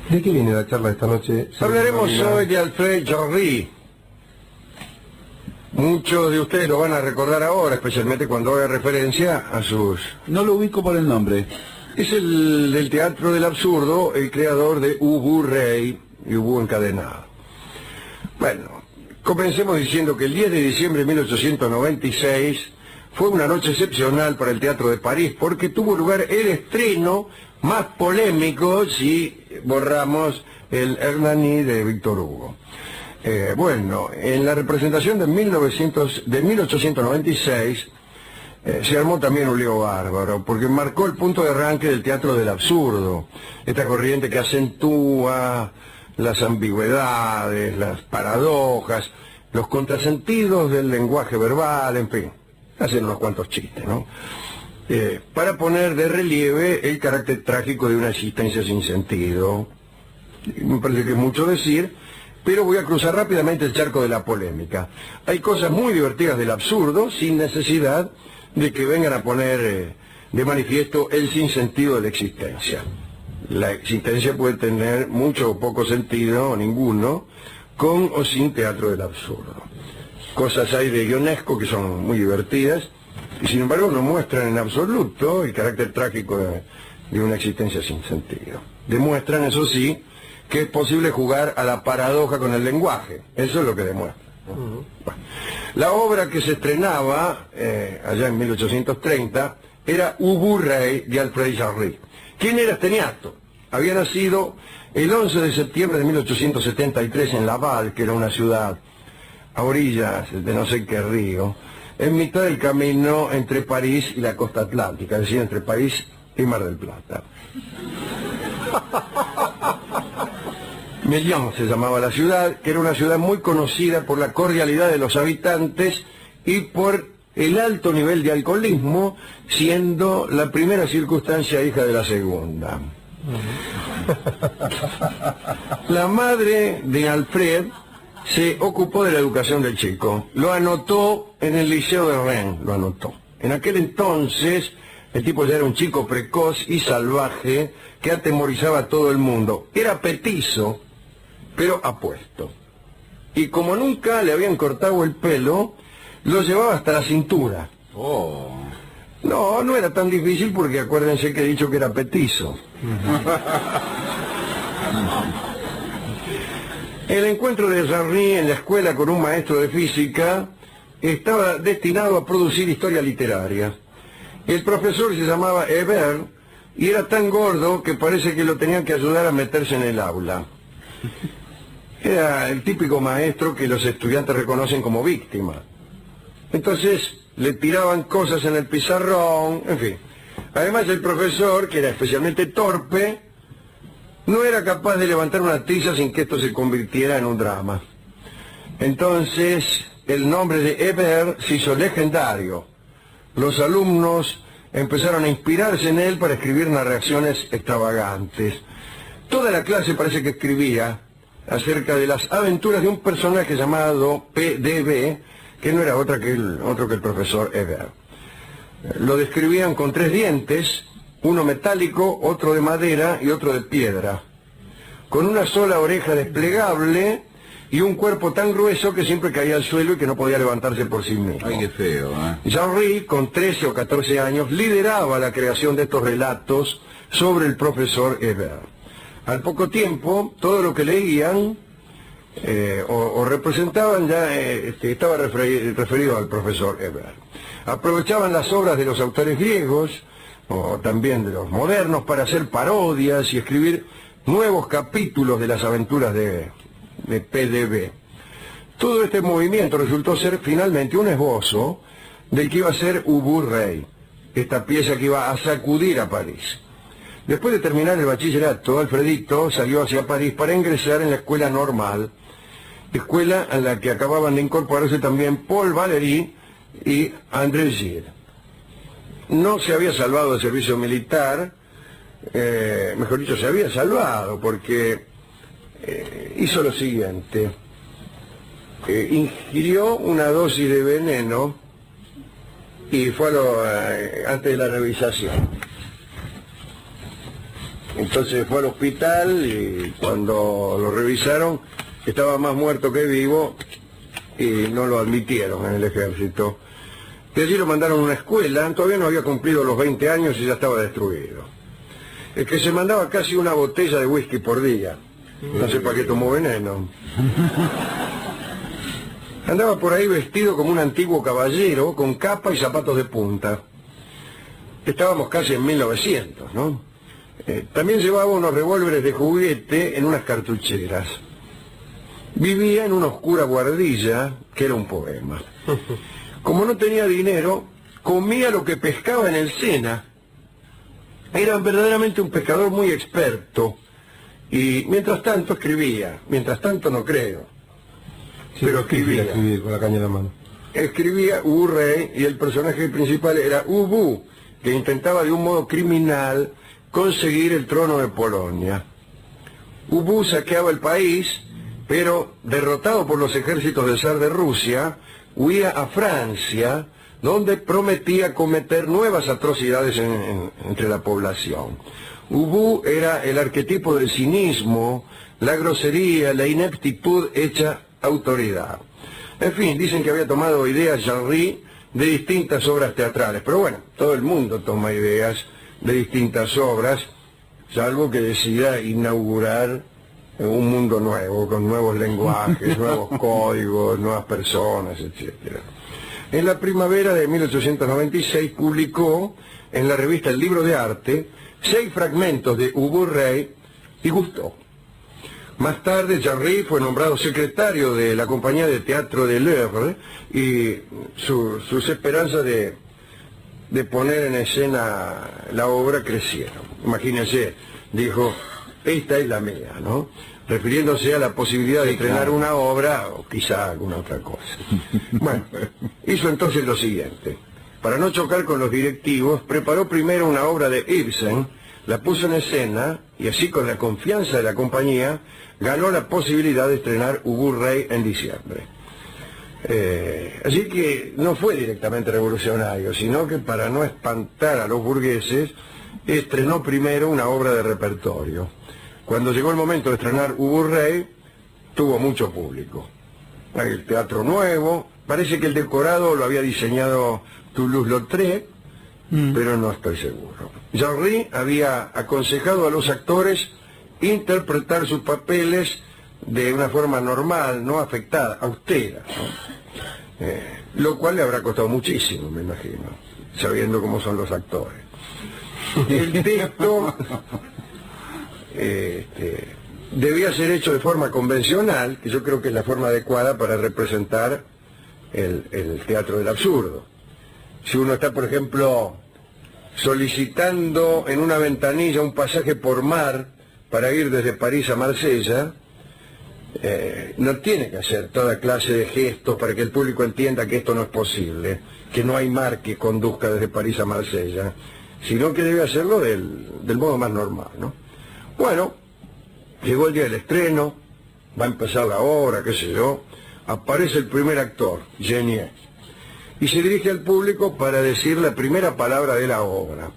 ¿De qué viene la charla esta noche? Hablaremos hoy de Alfred Jarry. Muchos de ustedes lo van a recordar ahora, especialmente cuando haga referencia a sus... No lo ubico por el nombre. Es el del teatro del absurdo, el creador de Ubu Rey y Ubu Encadenado. Bueno, comencemos diciendo que el 10 de diciembre de 1896 fue una noche excepcional para el Teatro de París, porque tuvo lugar el estreno más polémico si borramos el Hernani de Víctor Hugo. Bueno, en la representación de 1896 se armó también un lío bárbaro, porque marcó el punto de arranque del teatro del absurdo, esta corriente que acentúa las ambigüedades, las paradojas, los contrasentidos del lenguaje verbal, en fin, hacen unos cuantos chistes, ¿no? Para poner de relieve el carácter trágico de una existencia sin sentido. Me parece que es mucho decir, pero voy a cruzar rápidamente el charco de la polémica. Hay cosas muy divertidas del absurdo, sin necesidad de que vengan a poner de manifiesto el sinsentido de la existencia. La existencia puede tener mucho o poco sentido, o ninguno, con o sin teatro del absurdo. Cosas hay de Ionesco que son muy divertidas, y sin embargo no muestran en absoluto el carácter trágico de una existencia sin sentido. Demuestran, eso sí, que es posible jugar a la paradoja con el lenguaje. Eso es lo que demuestra, ¿no? Bueno, la obra que se estrenaba allá en 1830 era Ubu Rey de Alfred Jarry. ¿Quién era este niato? Había nacido el 11 de septiembre de 1873 en Laval, que era una ciudad a orillas de no sé qué río, en mitad del camino entre París y la costa atlántica, es decir, entre París y Mar del Plata. Mellón se llamaba la ciudad, que era una ciudad muy conocida por la cordialidad de los habitantes y por el alto nivel de alcoholismo, siendo la primera circunstancia hija de la segunda. La madre de Alfred se ocupó de la educación del chico. Lo anotó en el Liceo de Rennes, lo anotó. En aquel entonces, el tipo ya era un chico precoz y salvaje que atemorizaba a todo el mundo. Era petizo, pero apuesto. Y como nunca le habían cortado el pelo, lo llevaba hasta la cintura. Oh. No, no era tan difícil porque acuérdense que he dicho que era petizo. El encuentro de Jarry en la escuela con un maestro de física estaba destinado a producir historia literaria. El profesor se llamaba Hébert y era tan gordo que parece que lo tenían que ayudar a meterse en el aula. Era el típico maestro que los estudiantes reconocen como víctima. Entonces le tiraban cosas en el pizarrón, en fin. Además el profesor, que era especialmente torpe, no era capaz de levantar una tiza sin que esto se convirtiera en un drama. Entonces el nombre de Hébert se hizo legendario. Los alumnos empezaron a inspirarse en él para escribir narraciones extravagantes. Toda la clase parece que escribía acerca de las aventuras de un personaje llamado PDB, que no era otro que el profesor Hébert. Lo describían con 3 dientes, uno metálico, otro de madera y otro de piedra, con una sola oreja desplegable y un cuerpo tan grueso que siempre caía al suelo y que no podía levantarse por sí mismo. Ay, qué feo, ¿eh? Jarry, con 13 o 14 años, lideraba la creación de estos relatos sobre el profesor Hébert. Al poco tiempo, todo lo que leían o representaban ya estaba referido al profesor Hébert. Aprovechaban las obras de los autores griegos o también de los modernos para hacer parodias y escribir nuevos capítulos de las aventuras de PDB. Todo este movimiento resultó ser finalmente un esbozo del que iba a ser Ubu Rey, esta pieza que iba a sacudir a París. Después de terminar el bachillerato, Alfredito salió hacia París para ingresar en la escuela normal, escuela a la que acababan de incorporarse también Paul Valéry y André Gide. No se había salvado del servicio militar, mejor dicho, se había salvado porque hizo lo siguiente. Ingirió una dosis de veneno y fue antes de la revisación. Entonces fue al hospital y cuando lo revisaron estaba más muerto que vivo y no lo admitieron en el ejército. Y allí lo mandaron a una escuela, todavía no había cumplido los 20 años y ya estaba destruido. El que se mandaba casi una botella de whisky por día. No sé para qué tomó veneno. Andaba por ahí vestido como un antiguo caballero, con capa y zapatos de punta. Estábamos casi en 1900, ¿no? También llevaba unos revólveres de juguete en unas cartucheras. Vivía en una oscura guardilla, que era un poema. Como no tenía dinero, comía lo que pescaba en el Sena. Era verdaderamente un pescador muy experto. Y mientras tanto escribía. Mientras tanto no creo. Sí, pero escribir escribía. con la caña en la mano. Escribía Ubu Rey y el personaje principal era Ubu, que intentaba de un modo criminal conseguir el trono de Polonia. Ubu saqueaba el país, pero derrotado por los ejércitos del zar de Rusia, huía a Francia, donde prometía cometer nuevas atrocidades entre la población. Ubu era el arquetipo del cinismo, la grosería, la ineptitud hecha autoridad. En fin, dicen que había tomado ideas Jean-Ry de distintas obras teatrales, pero bueno, todo el mundo toma ideas de distintas obras, salvo que decida inaugurar un mundo nuevo, con nuevos lenguajes, nuevos códigos, nuevas personas, etc. En la primavera de 1896 publicó en la revista El Libro de Arte 6 fragmentos de Ubu Rey y gustó. Más tarde, Jean-Ry fue nombrado secretario de la compañía de teatro de l'Œuvre y sus esperanzas de poner en escena la obra crecieron. Imagínense, dijo, esta es la mía, ¿no? Refiriéndose a la posibilidad de estrenar una obra o quizá alguna otra cosa. Bueno, hizo entonces lo siguiente. Para no chocar con los directivos, preparó primero una obra de Ibsen, la puso en escena y así con la confianza de la compañía ganó la posibilidad de estrenar Ubu Rey en diciembre. Así que no fue directamente revolucionario, sino que para no espantar a los burgueses, estrenó primero una obra de repertorio. Cuando llegó el momento de estrenar Ubu Rey, tuvo mucho público. Hay el teatro nuevo, parece que el decorado lo había diseñado Toulouse-Lautrec, pero no estoy seguro. Jean-Ry había aconsejado a los actores interpretar sus papeles de una forma normal, no afectada, austera, ¿no? Lo cual le habrá costado muchísimo, me imagino, sabiendo cómo son los actores. El texto debía ser hecho de forma convencional, que yo creo que es la forma adecuada para representar el teatro del absurdo. Si uno está, por ejemplo, solicitando en una ventanilla un pasaje por mar para ir desde París a Marsella, no tiene que hacer toda clase de gestos para que el público entienda que esto no es posible, que no hay mar que conduzca desde París a Marsella, sino que debe hacerlo del modo más normal, ¿no? Bueno, llegó el día del estreno, va a empezar la obra, qué sé yo, aparece el primer actor, Genier, y se dirige al público para decir la primera palabra de la obra.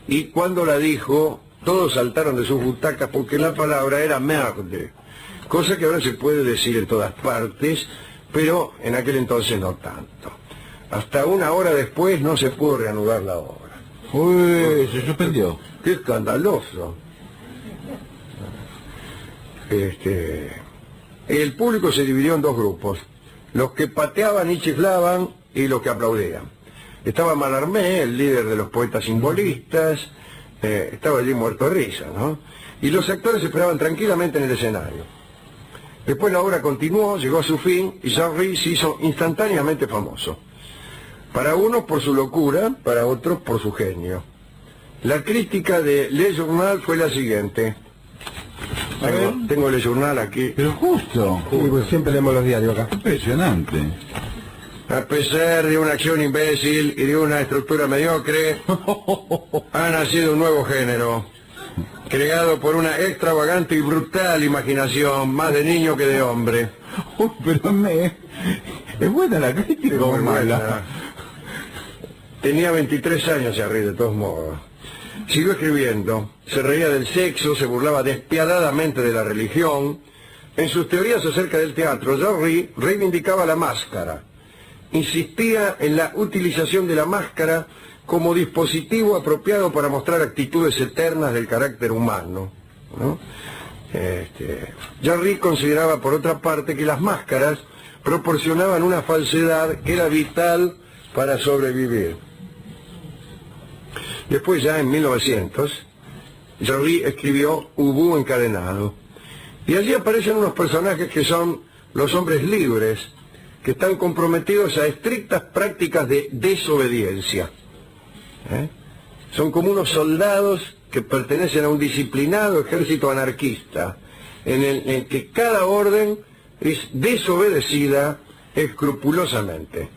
Y cuando la dijo, todos saltaron de sus butacas porque la palabra era merde, cosa que ahora se puede decir en todas partes, pero en aquel entonces no tanto. Hasta una hora después no se pudo reanudar la obra. Uy, se suspendió. ¡Qué escandaloso! El público se dividió en dos grupos, los que pateaban y chiflaban y los que aplaudían. Estaba Mallarmé, el líder de los poetas simbolistas, estaba allí muerto de risa, ¿no? Y los actores esperaban tranquilamente en el escenario. Después la obra continuó, llegó a su fin y Jean-Ry se hizo instantáneamente famoso. Para unos por su locura, para otros por su genio. La crítica de Le Journal fue la siguiente. Tengo Le Journal aquí. Pero justo. Sí, pues siempre leemos los diarios acá. Impresionante. A pesar de una acción imbécil y de una estructura mediocre, ha nacido un nuevo género, creado por una extravagante y brutal imaginación, más de niño que de hombre. Uy, pero es buena la crítica. Muy muy mala. buena. Tenía 23 años Jean-Ry, de todos modos. Siguió escribiendo, se reía del sexo, se burlaba despiadadamente de la religión. En sus teorías acerca del teatro, Jarry reivindicaba la máscara. Insistía en la utilización de la máscara como dispositivo apropiado para mostrar actitudes eternas del carácter humano, ¿no? Jarry consideraba, por otra parte, que las máscaras proporcionaban una falsedad que era vital para sobrevivir. Después, ya en 1900, Jarry escribió Ubu encadenado. Y allí aparecen unos personajes que son los hombres libres, que están comprometidos a estrictas prácticas de desobediencia. Son como unos soldados que pertenecen a un disciplinado ejército anarquista, en el que cada orden es desobedecida escrupulosamente.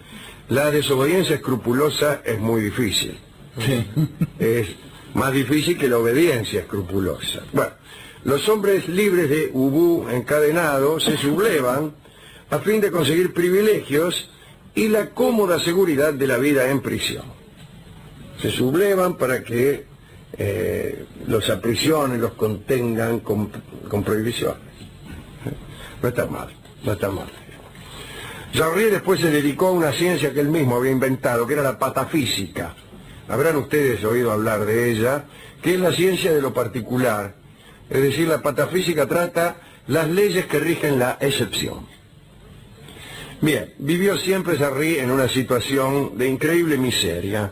La desobediencia escrupulosa es muy difícil. Sí. Es más difícil que la obediencia escrupulosa. Bueno, los hombres libres de Ubu encadenado se sublevan a fin de conseguir privilegios y la cómoda seguridad de la vida en prisión. Se sublevan para que los aprisionen, los contengan con prohibiciones. No está mal, no está mal. Jarry después se dedicó a una ciencia que él mismo había inventado, que era la patafísica. Habrán ustedes oído hablar de ella, que es la ciencia de lo particular. Es decir, la patafísica trata las leyes que rigen la excepción. Bien, vivió siempre Jarry en una situación de increíble miseria.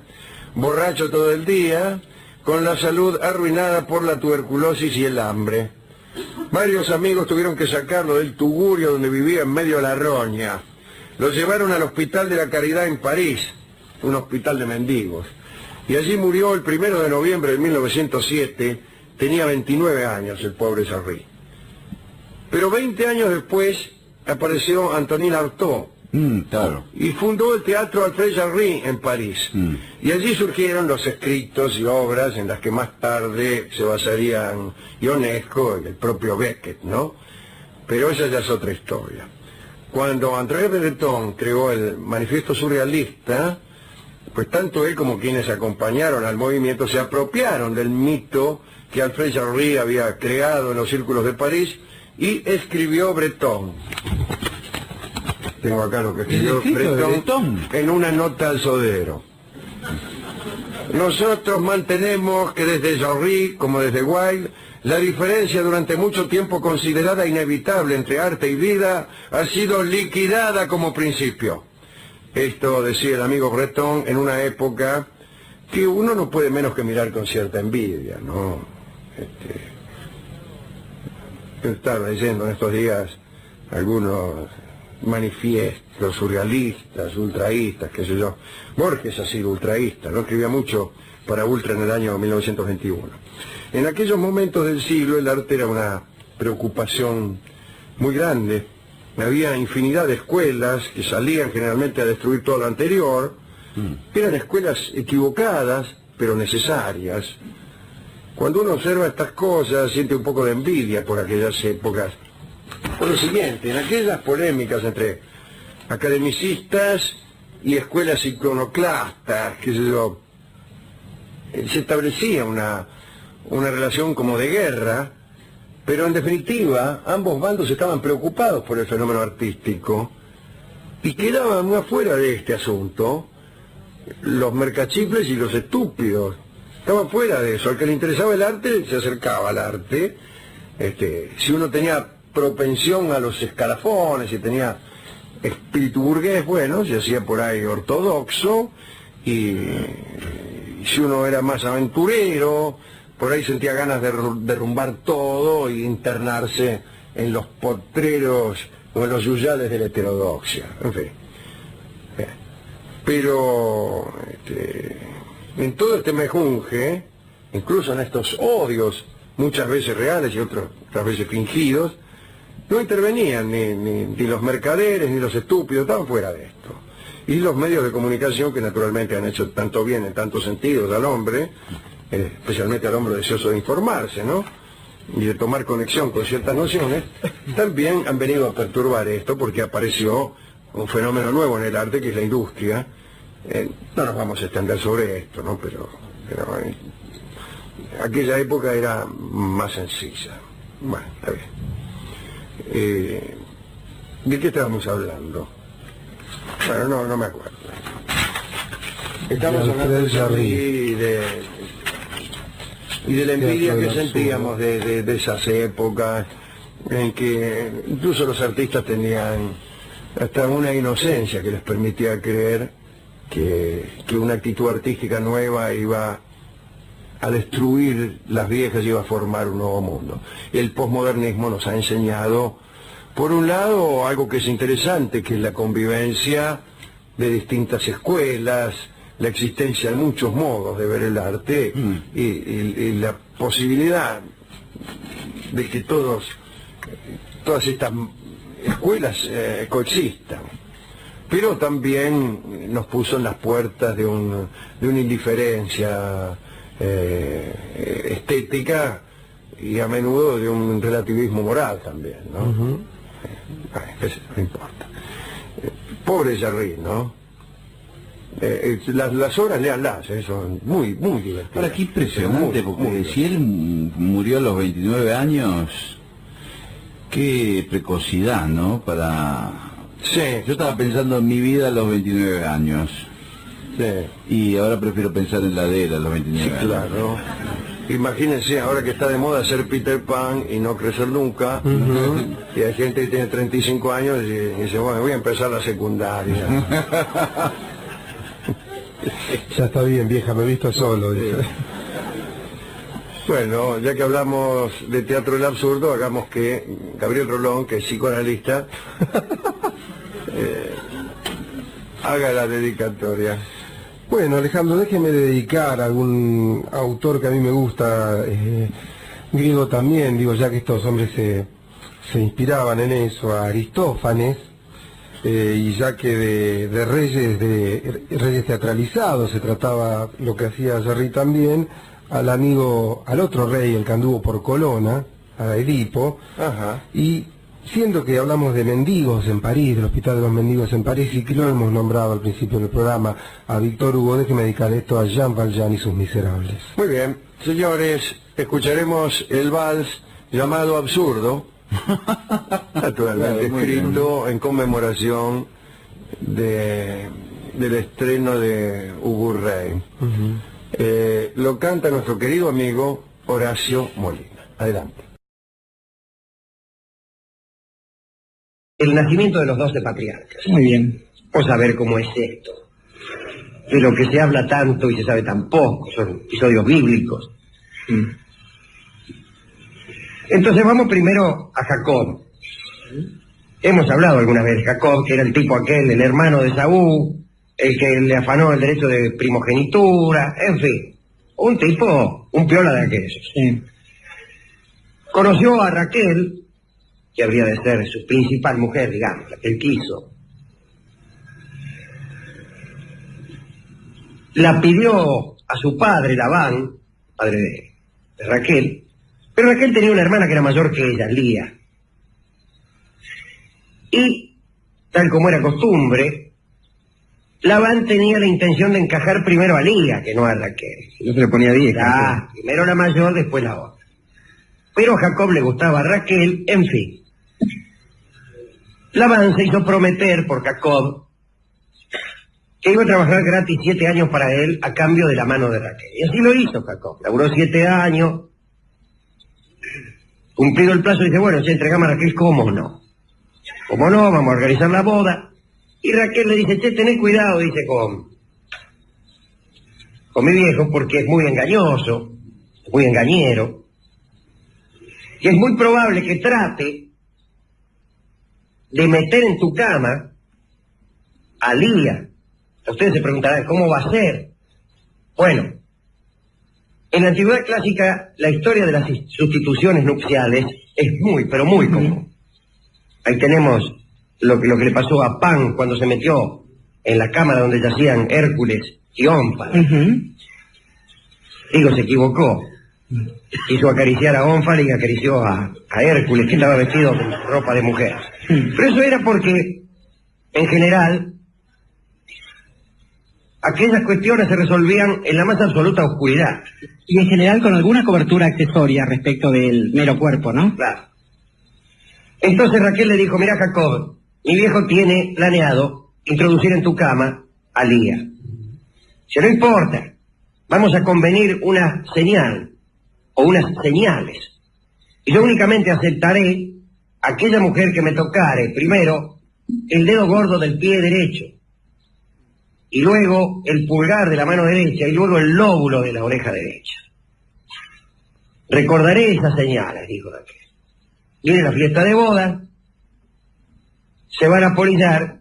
Borracho todo el día, con la salud arruinada por la tuberculosis y el hambre. Varios amigos tuvieron que sacarlo del tugurio donde vivía en medio de la roña. Lo llevaron al Hospital de la Caridad en París, un hospital de mendigos. Y allí murió el 1 de noviembre de 1907, tenía 29 años el pobre Jarry. Pero 20 años después apareció Antonin Artaud, Claro. y fundó el Teatro Alfred Jarry en París. Y allí surgieron los escritos y obras en las que más tarde se basarían Ionesco y el propio Beckett, ¿no? Pero esa ya es otra historia. Cuando André Breton creó el Manifiesto Surrealista, pues tanto él como quienes acompañaron al movimiento se apropiaron del mito que Alfred Jarry había creado en los círculos de París y escribió Breton. Tengo acá lo que escribió Breton en una nota al sodero. Nosotros mantenemos que desde Jarry, como desde Wilde, la diferencia durante mucho tiempo considerada inevitable entre arte y vida ha sido liquidada como principio. Esto decía el amigo Breton en una época que uno no puede menos que mirar con cierta envidia, ¿no? Estaba leyendo en estos días algunos manifiestos surrealistas, ultraístas, qué sé yo. Borges ha sido ultraísta, ¿no? Escribía mucho para Ultra en el año 1921. En aquellos momentos del siglo el arte era una preocupación muy grande. Había infinidad de escuelas que salían generalmente a destruir todo lo anterior. Eran escuelas equivocadas, pero necesarias. Cuando uno observa estas cosas, siente un poco de envidia por aquellas épocas. Por lo siguiente, en aquellas polémicas entre academicistas y escuelas iconoclastas, qué sé yo, se establecía una relación como de guerra, pero en definitiva ambos bandos estaban preocupados por el fenómeno artístico y quedaban muy afuera de este asunto los mercachifles y los estúpidos. Estaban fuera de eso. Al que le interesaba el arte se acercaba al arte. Si uno tenía propensión a los escalafones, si tenía espíritu burgués, bueno, se hacía por ahí ortodoxo, y si uno era más aventurero, por ahí sentía ganas de derrumbar todo y internarse en los potreros o en los yuyales de la heterodoxia, en fin. Pero en todo este mejunje, incluso en estos odios, muchas veces reales y otras veces fingidos, no intervenían ni los mercaderes ni los estúpidos, estaban fuera de esto. Y los medios de comunicación, que naturalmente han hecho tanto bien en tantos sentidos al hombre, especialmente al hombre deseoso de informarse, ¿no? Y de tomar conexión con ciertas nociones, también han venido a perturbar esto porque apareció un fenómeno nuevo en el arte, que es la industria. No nos vamos a extender sobre esto, ¿no? Pero aquella época era más sencilla. Bueno, está bien. ¿De qué estábamos hablando? Bueno, no me acuerdo. Estamos De hablando de Alfred Jarry y de la envidia que Teatro del sentíamos de esas épocas en que incluso los artistas tenían hasta una inocencia que les permitía creer que una actitud artística nueva iba a destruir las viejas y iba a formar un nuevo mundo. El posmodernismo nos ha enseñado, por un lado, algo que es interesante, que es la convivencia de distintas escuelas, la existencia de muchos modos de ver el arte y la posibilidad de que todas estas escuelas coexistan. Pero también nos puso en las puertas de una indiferencia estética y a menudo de un relativismo moral también, ¿no? Eso no importa. Pobre Jarry, ¿no? Las obras, léanlas, son muy divertidas. Ahora, qué impresionante, Muy porque si él murió a los 29 años, qué precocidad, ¿no? Sí, Yo estaba pensando en mi vida a los 29 años, sí, y ahora prefiero pensar en la de él a los 29 sí, años. claro. Imagínense ahora que está de moda ser Peter Pan y no crecer nunca, y hay gente que tiene 35 años y dice, bueno, voy a empezar la secundaria. Ya está bien, vieja, me he visto solo. Dice. Bueno, ya que hablamos de teatro del absurdo, hagamos que Gabriel Rolón, que es psicoanalista, haga la dedicatoria. Bueno, Alejandro, déjeme dedicar a algún autor que a mí me gusta, griego también, digo, ya que estos hombres se inspiraban en eso, a Aristófanes, y ya que de reyes teatralizados se trataba lo que hacía Jarry también, al otro rey, el que anduvo por Colonna, a Edipo, Ajá. y siendo que hablamos de mendigos en París, del Hospital de los Mendigos en París, y que lo hemos nombrado al principio del programa a Víctor Hugo, déjeme dedicar esto a Jean Valjean y sus miserables. Muy bien, señores, escucharemos el vals llamado Absurdo, naturalmente Claro, muy escrito en conmemoración del estreno de Hugo Rey. Lo canta nuestro querido amigo Horacio Molina. Adelante. El nacimiento de los 12 patriarcas. Muy bien. Vamos a ver cómo es esto. De lo que se habla tanto y se sabe tan poco, son episodios bíblicos. Entonces vamos primero a Jacob. Hemos hablado alguna vez de Jacob, que era el tipo aquel, el hermano de Saúl, el que le afanó el derecho de primogenitura, en fin. Un tipo, un piola de aquellos. Sí. Conoció a Raquel, que habría de ser su principal mujer, digamos, la que él quiso. La pidió a su padre, Labán, padre de Raquel, pero Raquel tenía una hermana que era mayor que ella, Lía. Y, tal como era costumbre, Labán tenía la intención de encajar primero a Lía, que no a Raquel. Yo se le ponía 10. Ah, primero la mayor, después la otra. Pero a Jacob le gustaba a Raquel, en fin. Labán se hizo prometer por Jacob que iba a trabajar gratis 7 años para él a cambio de la mano de Raquel. Y así lo hizo Jacob. Laburó 7 años. Cumplido el plazo, dice, bueno, si entregamos a Raquel, ¿cómo no? ¿Cómo no? Vamos a organizar la boda. Y Raquel le dice, che, tened cuidado, dice, con mi viejo, porque es muy engañoso, muy engañero. Y es muy probable que trate de meter en tu cama a Lía. Ustedes se preguntarán, ¿cómo va a ser? Bueno, en la antigüedad clásica, la historia de las sustituciones nupciales es muy, pero muy común. Ahí tenemos lo que le pasó a Pan cuando se metió en la cámara donde yacían Hércules y Ónfale. Digo, se equivocó. Quiso acariciar a Ónfale y acarició a Hércules, que estaba vestido con ropa de mujer. Pero eso era porque, en general, aquellas cuestiones se resolvían en la más absoluta oscuridad. Y en general con alguna cobertura accesoria respecto del mero cuerpo, ¿no? Claro. Entonces Raquel le dijo, mira Jacob, mi viejo tiene planeado introducir en tu cama a Lía. Si no importa, vamos a convenir una señal, o unas señales. Y yo únicamente aceptaré a aquella mujer que me tocare, primero, el dedo gordo del pie derecho, y luego el pulgar de la mano derecha, y luego el lóbulo de la oreja derecha. Recordaré esas señales, dijo Raquel. Viene la fiesta de boda, se van a polillar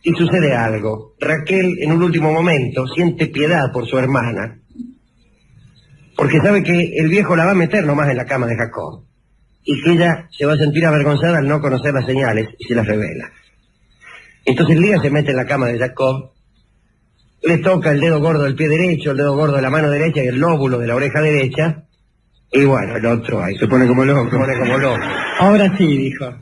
y sucede algo. Raquel, en un último momento, siente piedad por su hermana, porque sabe que el viejo la va a meter nomás en la cama de Jacob, y que ella se va a sentir avergonzada al no conocer las señales y se las revela. Entonces Lía se mete en la cama de Jacob, le toca el dedo gordo del pie derecho, el dedo gordo de la mano derecha y el lóbulo de la oreja derecha, y bueno, el otro ahí se pone como loco. Ahora sí, dijo.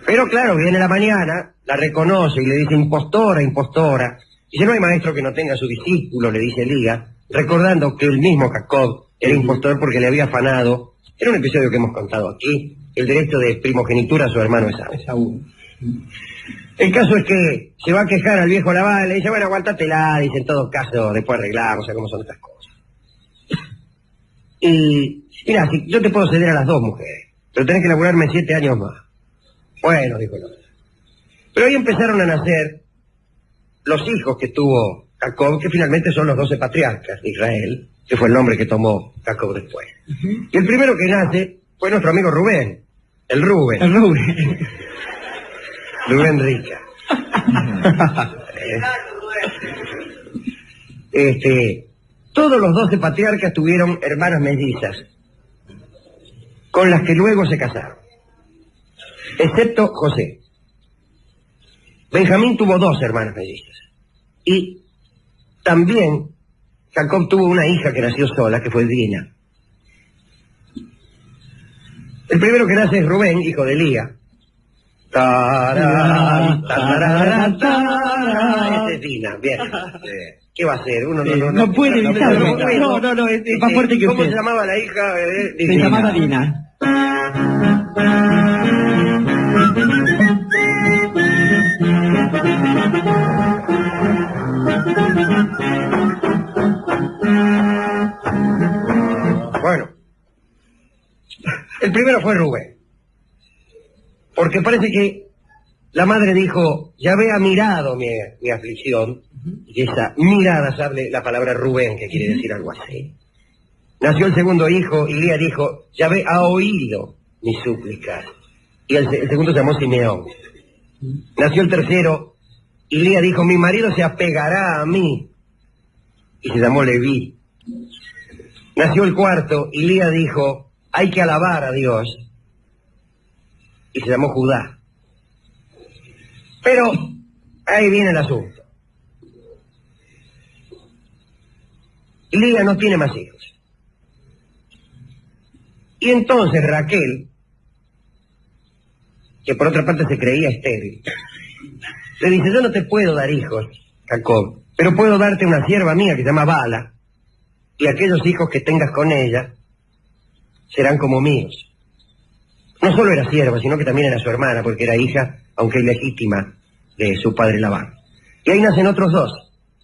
Pero claro, viene la mañana, la reconoce y le dice impostora, impostora. Dice, no hay maestro que no tenga su discípulo, le dice Lía, recordando que el mismo Jacob era impostor porque le había afanado, en un episodio que hemos contado aquí, el derecho de primogenitura a su hermano Esaú. El caso es que se va a quejar al viejo Labán, le dice, bueno, aguántatela, dice, en todo caso, después arreglamos, o sea, cómo son estas cosas. Y, mira, si yo te puedo ceder a las dos mujeres, pero tenés que laburarme 7 años más. Bueno, dijo el otro. Pero ahí empezaron a nacer los hijos que tuvo Jacob, que finalmente son los 12 patriarcas de Israel, que fue el nombre que tomó Jacob después. Y el primero que nace fue nuestro amigo Rubén, el Rubén. El Rubén. Rubén Rica. Todos los 12 patriarcas tuvieron hermanas mellizas, con las que luego se casaron, excepto José. Benjamín tuvo 2 hermanas mellizas. Y también Jacob tuvo una hija que nació sola, que fue Dina. El primero que nace es Rubén, hijo de Lía. Ese es Dina, bien. ¿Qué va a hacer? Uno no puede evitarlo. No, es más fuerte que usted. ¿Cómo se llamaba la hija? Se llamaba Dina. Bueno, el primero fue Rubén, porque parece que la madre dijo, Yahvé ha mirado mi aflicción, y esa mirada sabe la palabra Rubén, que quiere decir algo así. Nació el segundo hijo, y Lía dijo, Yahvé ha oído mis súplicas, y el segundo se llamó Simeón. Nació el tercero, y Lía dijo, mi marido se apegará a mí, y se llamó Leví. Nació el cuarto, y Lía dijo, hay que alabar a Dios, y se llamó Judá. Pero ahí viene el asunto. Lía no tiene más hijos. Y entonces Raquel, que por otra parte se creía estéril, le dice, yo no te puedo dar hijos, Jacob, pero puedo darte una sierva mía que se llama Bala, y aquellos hijos que tengas con ella serán como míos. No solo era sierva, sino que también era su hermana, porque era hija, aunque ilegítima, de su padre Labán. Y ahí nacen otros 2,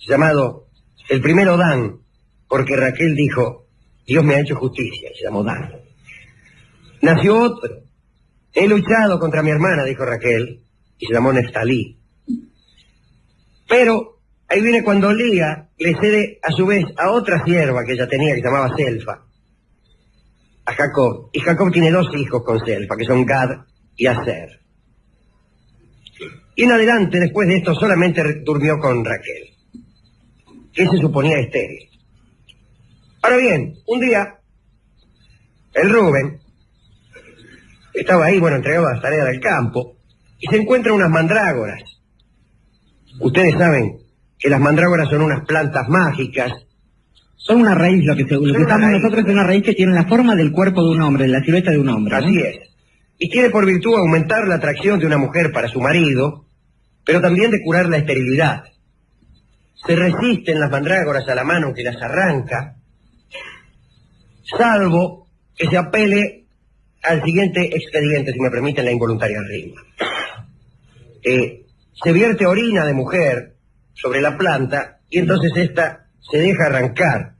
llamado, el primero Dan, porque Raquel dijo, Dios me ha hecho justicia, y se llamó Dan. Nació otro, he luchado contra mi hermana, dijo Raquel, y se llamó Neftalí. Pero ahí viene cuando Lía le cede a su vez a otra sierva que ella tenía, que se llamaba Selfa, a Jacob. Y Jacob tiene 2 hijos con Selfa, que son Gad y Aser. Y en adelante, después de esto, solamente durmió con Raquel, que se suponía estéril. Ahora bien, un día, el Rubén estaba ahí, entregaba las tareas del campo, y se encuentra unas mandrágoras. Ustedes saben que las mandrágoras son unas plantas mágicas. Son una raíz, lo que usamos nosotros es una raíz que tiene la forma del cuerpo de un hombre, la silueta de un hombre. Así es. Y tiene por virtud aumentar la atracción de una mujer para su marido, pero también de curar la esterilidad. se resisten las mandrágoras a la mano que las arranca, salvo que se apele al siguiente expediente, si me permiten la involuntaria rima. Se vierte orina de mujer sobre la planta y entonces esta se deja arrancar.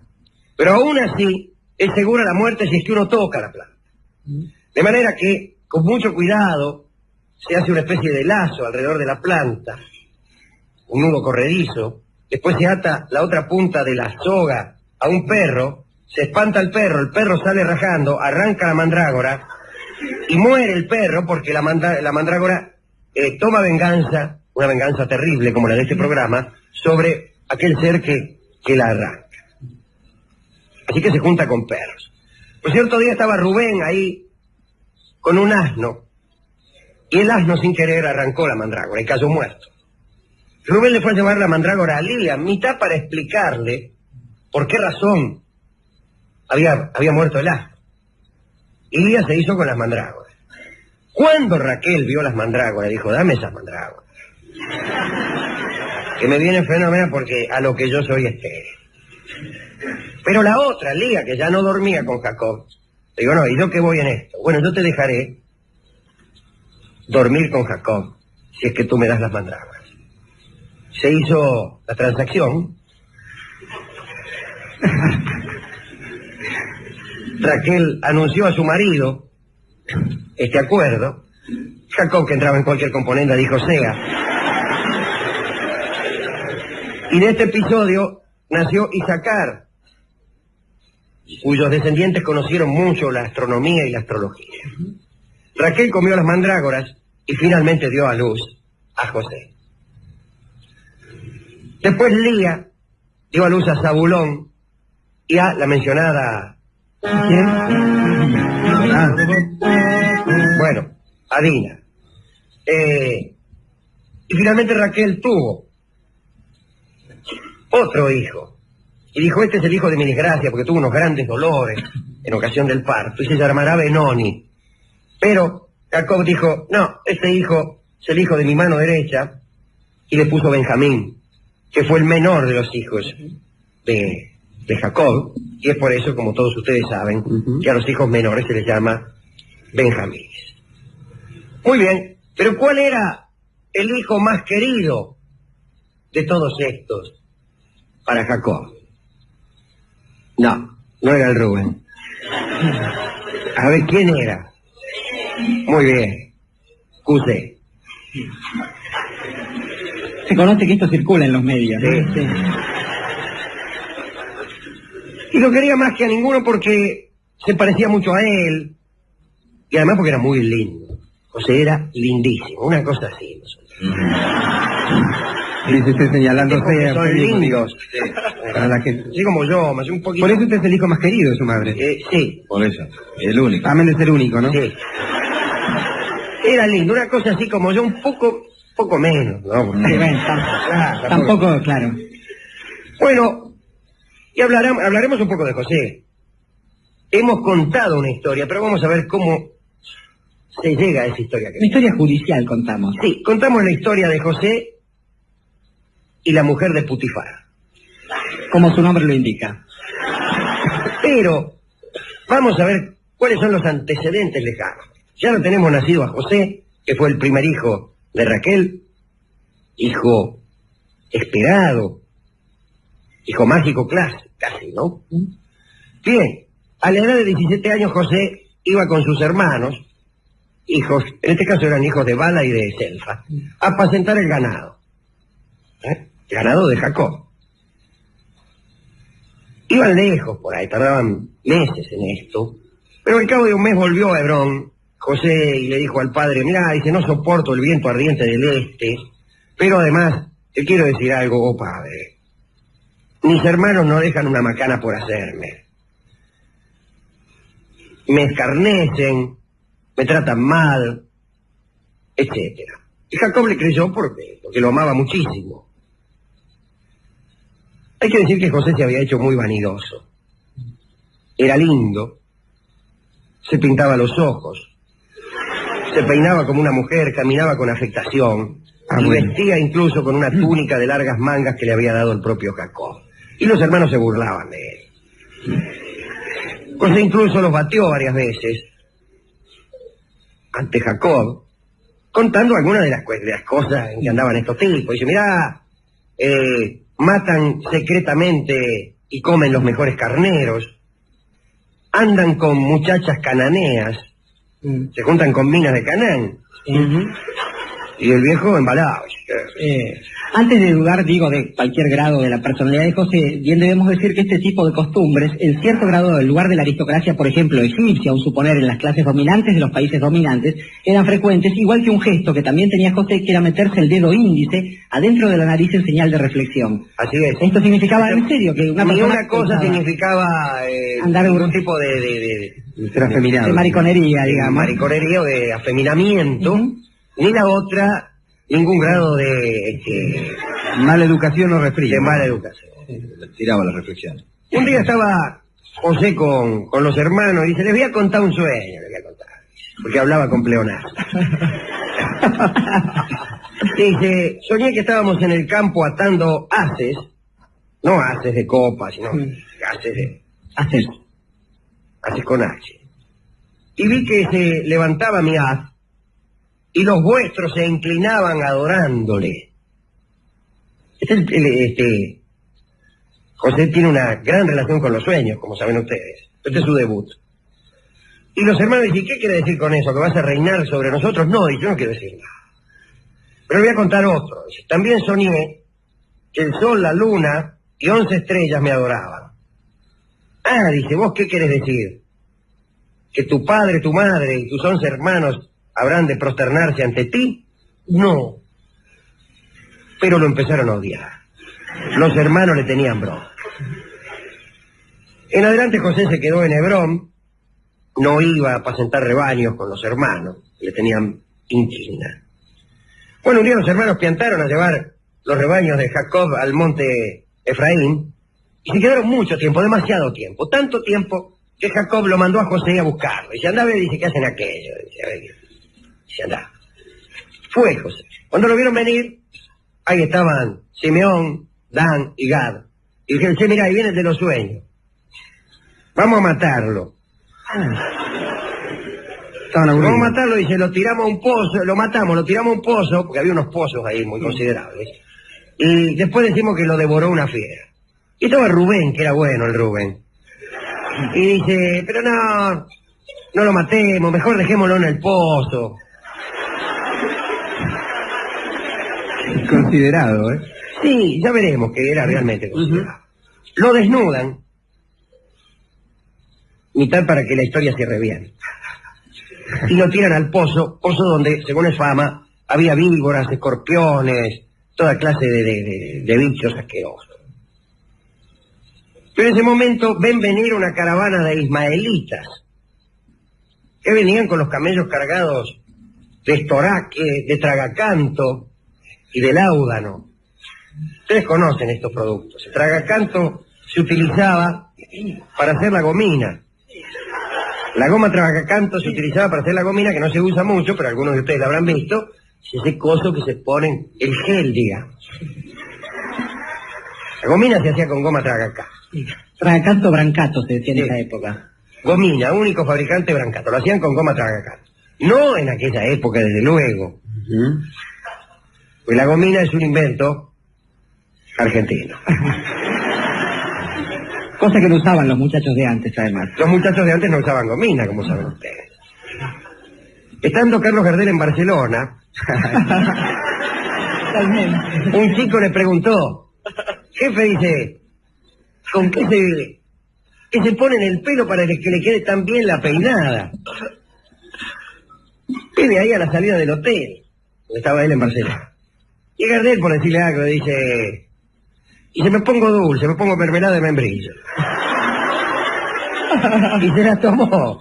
Pero aún así es segura la muerte si es que uno toca la planta. De manera que, con mucho cuidado, se hace una especie de lazo alrededor de la planta, un nudo corredizo, después se ata la otra punta de la soga a un perro, se espanta el perro sale rajando, arranca la mandrágora y muere el perro porque la mandrágora toma venganza, una venganza terrible como la de este programa, sobre aquel ser que la arranca. Así que se junta con perros. Pues cierto día estaba Rubén ahí con un asno, y el asno sin querer arrancó la mandrágora y cayó muerto. Rubén le fue a llevar la mandrágora a Lía, mitad para explicarle por qué razón había muerto el asno. Y Lía se hizo con las mandrágoras. Cuando Raquel vio las mandrágoras, dijo, dame esas mandrágoras, que me vienen fenomenal porque a lo que yo soy estéril. Pero la otra, Lía, que ya no dormía con Jacob, digo, no, ¿y yo qué voy en esto? Bueno, yo te dejaré dormir con Jacob, si es que tú me das las mandrágoras. Se hizo la transacción. Raquel anunció a su marido este acuerdo. Jacob, que entraba en cualquier componenda, dijo sea. Y de este episodio nació Isacar, cuyos descendientes conocieron mucho la astronomía y la astrología. Raquel comió las mandrágoras y finalmente dio a luz a José. Después Lía dio a luz a Zabulón y a la mencionada... ¿Quién? Bueno, a Dina. Y finalmente Raquel tuvo otro hijo. Y dijo, este es el hijo de mi desgracia porque tuvo unos grandes dolores en ocasión del parto y se llamará Benoni. Pero Jacob dijo, no, este hijo es el hijo de mi mano derecha, y le puso Benjamín, que fue el menor de los hijos de Jacob, y es por eso, como todos ustedes saben, que a los hijos menores se les llama Benjamín. Muy bien, pero ¿cuál era el hijo más querido de todos estos para Jacob? No era el Rubén. A ver, ¿quién era? Muy bien, José. Se conoce que esto circula en los medios, ¿no? Sí. Y lo quería más que a ninguno porque se parecía mucho a él, y además porque era muy lindo. José era lindísimo, una cosa así. Dice usted señalándose son lindos. para la que... Así como yo, más un poquito. Por eso usted es el hijo más querido de su madre. Sí. Por eso, el único. Amén de ser único, ¿no? Sí. Era lindo, una cosa así como yo, un poco menos, ¿no? Sí, bueno, tampoco, claro. Bueno, y hablaremos un poco de José. Hemos contado una historia, pero vamos a ver cómo se llega a esa historia. Una historia judicial contamos. Sí, contamos la historia de José y la mujer de Putifar. Como su nombre lo indica. Pero vamos a ver cuáles son los antecedentes lejanos. Ya lo tenemos nacido a José, que fue el primer hijo de Raquel, hijo esperado, hijo mágico casi, ¿no? Bien, a la edad de 17 años José iba con sus hermanos, hijos, en este caso eran hijos de Bala y de Selfa, a apacentar el ganado. El ganado de Jacob. Iban lejos por ahí, tardaban meses en esto, pero al cabo de un mes volvió a Hebrón José y le dijo al padre, mira, dice, no soporto el viento ardiente del este, pero además, te quiero decir algo, oh padre, mis hermanos no dejan una macana por hacerme. Me escarnecen, me tratan mal, etcétera. Y Jacob le creyó porque lo amaba muchísimo. Hay que decir que José se había hecho muy vanidoso. Era lindo, se pintaba los ojos, se peinaba como una mujer, caminaba con afectación, y bueno. vestía incluso con una túnica de largas mangas que le había dado el propio Jacob. Y los hermanos se burlaban de él. José incluso los batió varias veces ante Jacob, contando algunas de las cosas en que andaban estos tipos. Dice, mirá, matan secretamente y comen los mejores carneros, andan con muchachas cananeas, se juntan con minas de Canaán. Y el viejo embalado. Antes de dudar, digo, de cualquier grado de la personalidad de José, bien debemos decir que este tipo de costumbres, en cierto grado del lugar de la aristocracia, por ejemplo, egipcia, aun suponer en las clases dominantes de los países dominantes, eran frecuentes, igual que un gesto que también tenía José, que era meterse el dedo índice adentro de la nariz en señal de reflexión. Así es. Esto significaba, en serio, que una Ni persona una cosa pensaba significaba andar algún tipo de Afeminado. mariconería, digamos. mariconería o de afeminamiento, ni la otra, ningún grado de Mala educación o refrío. de mala educación. Tiraba la reflexión. Un día estaba José con los hermanos y dice, les voy a contar un sueño, les voy a contar, porque hablaba con pleonasmo. Dice, soñé que estábamos en el campo atando haces, no haces de copa, sino haces de... Hacer. Haces con H. Y vi que se levantaba mi haz y los vuestros se inclinaban adorándole. José tiene una gran relación con los sueños, como saben ustedes. Este es su debut. Y los hermanos dicen, ¿qué quiere decir con eso? ¿Que vas a reinar sobre nosotros? No, y yo no quiero decir nada. Pero voy a contar otro. Dice, también soñé que el sol, la luna y 11 estrellas me adoraban. Ah, dice, ¿vos qué querés decir? ¿Que tu padre, tu madre y tus 11 hermanos habrán de prosternarse ante ti? No. Pero lo empezaron a odiar. Los hermanos le tenían bronca. En adelante José se quedó en Hebrón, no iba a apacentar rebaños con los hermanos, le tenían inquina. Bueno, un día los hermanos piantaron a llevar los rebaños de Jacob al monte Efraín, y se quedaron mucho tiempo, demasiado tiempo, tanto tiempo que Jacob lo mandó a José a buscarlo. Dice, andá a ver, dice, ¿qué hacen aquello? Dice, andá. Fue José. Cuando lo vieron venir, ahí estaban Simeón, Dan y Gad. Y dijeron, che, mira, ahí viene el de los sueños. Vamos a matarlo. Vamos a matarlo, dice, lo tiramos a un pozo, lo matamos, lo tiramos a un pozo, porque había unos pozos ahí muy considerables. Y después decimos que lo devoró una fiera. Y estaba Rubén, que era bueno el Rubén. Y dice, pero no lo matemos, mejor dejémoslo en el pozo. Considerado, ¿eh? Sí, ya veremos que era realmente considerado. Lo desnudan, mitad para que la historia cierre bien. Y lo tiran al pozo donde, según es fama, había víboras, escorpiones, toda clase de bichos asquerosos. Pero en ese momento ven venir una caravana de ismaelitas, que venían con los camellos cargados de estoraque, de tragacanto y de láudano. Ustedes conocen estos productos. El tragacanto se utilizaba para hacer la gomina. La goma tragacanto se utilizaba para hacer la gomina, que no se usa mucho, pero algunos de ustedes la habrán visto. Es ese coso que se ponen, el gel, digamos. La gomina se hacía con goma tragacanto. Tragacanto, brancato, se decía en esa época. Gomina, único fabricante brancato. Lo hacían con goma tragacanto. No en aquella época, desde luego. Pues la gomina es un invento argentino. Cosa que no usaban los muchachos de antes, además. Los muchachos de antes no usaban gomina, como saben ustedes. Estando Carlos Gardel en Barcelona, un chico le preguntó, jefe, dice, ¿con qué se pone en el pelo para que le quede tan bien la peinada? Vive ahí a la salida del hotel, donde estaba él en Barcelona. Y Gardel, por decirle algo, dice, y se me pongo dulce, me pongo mermelada de membrillo. Y se la tomó.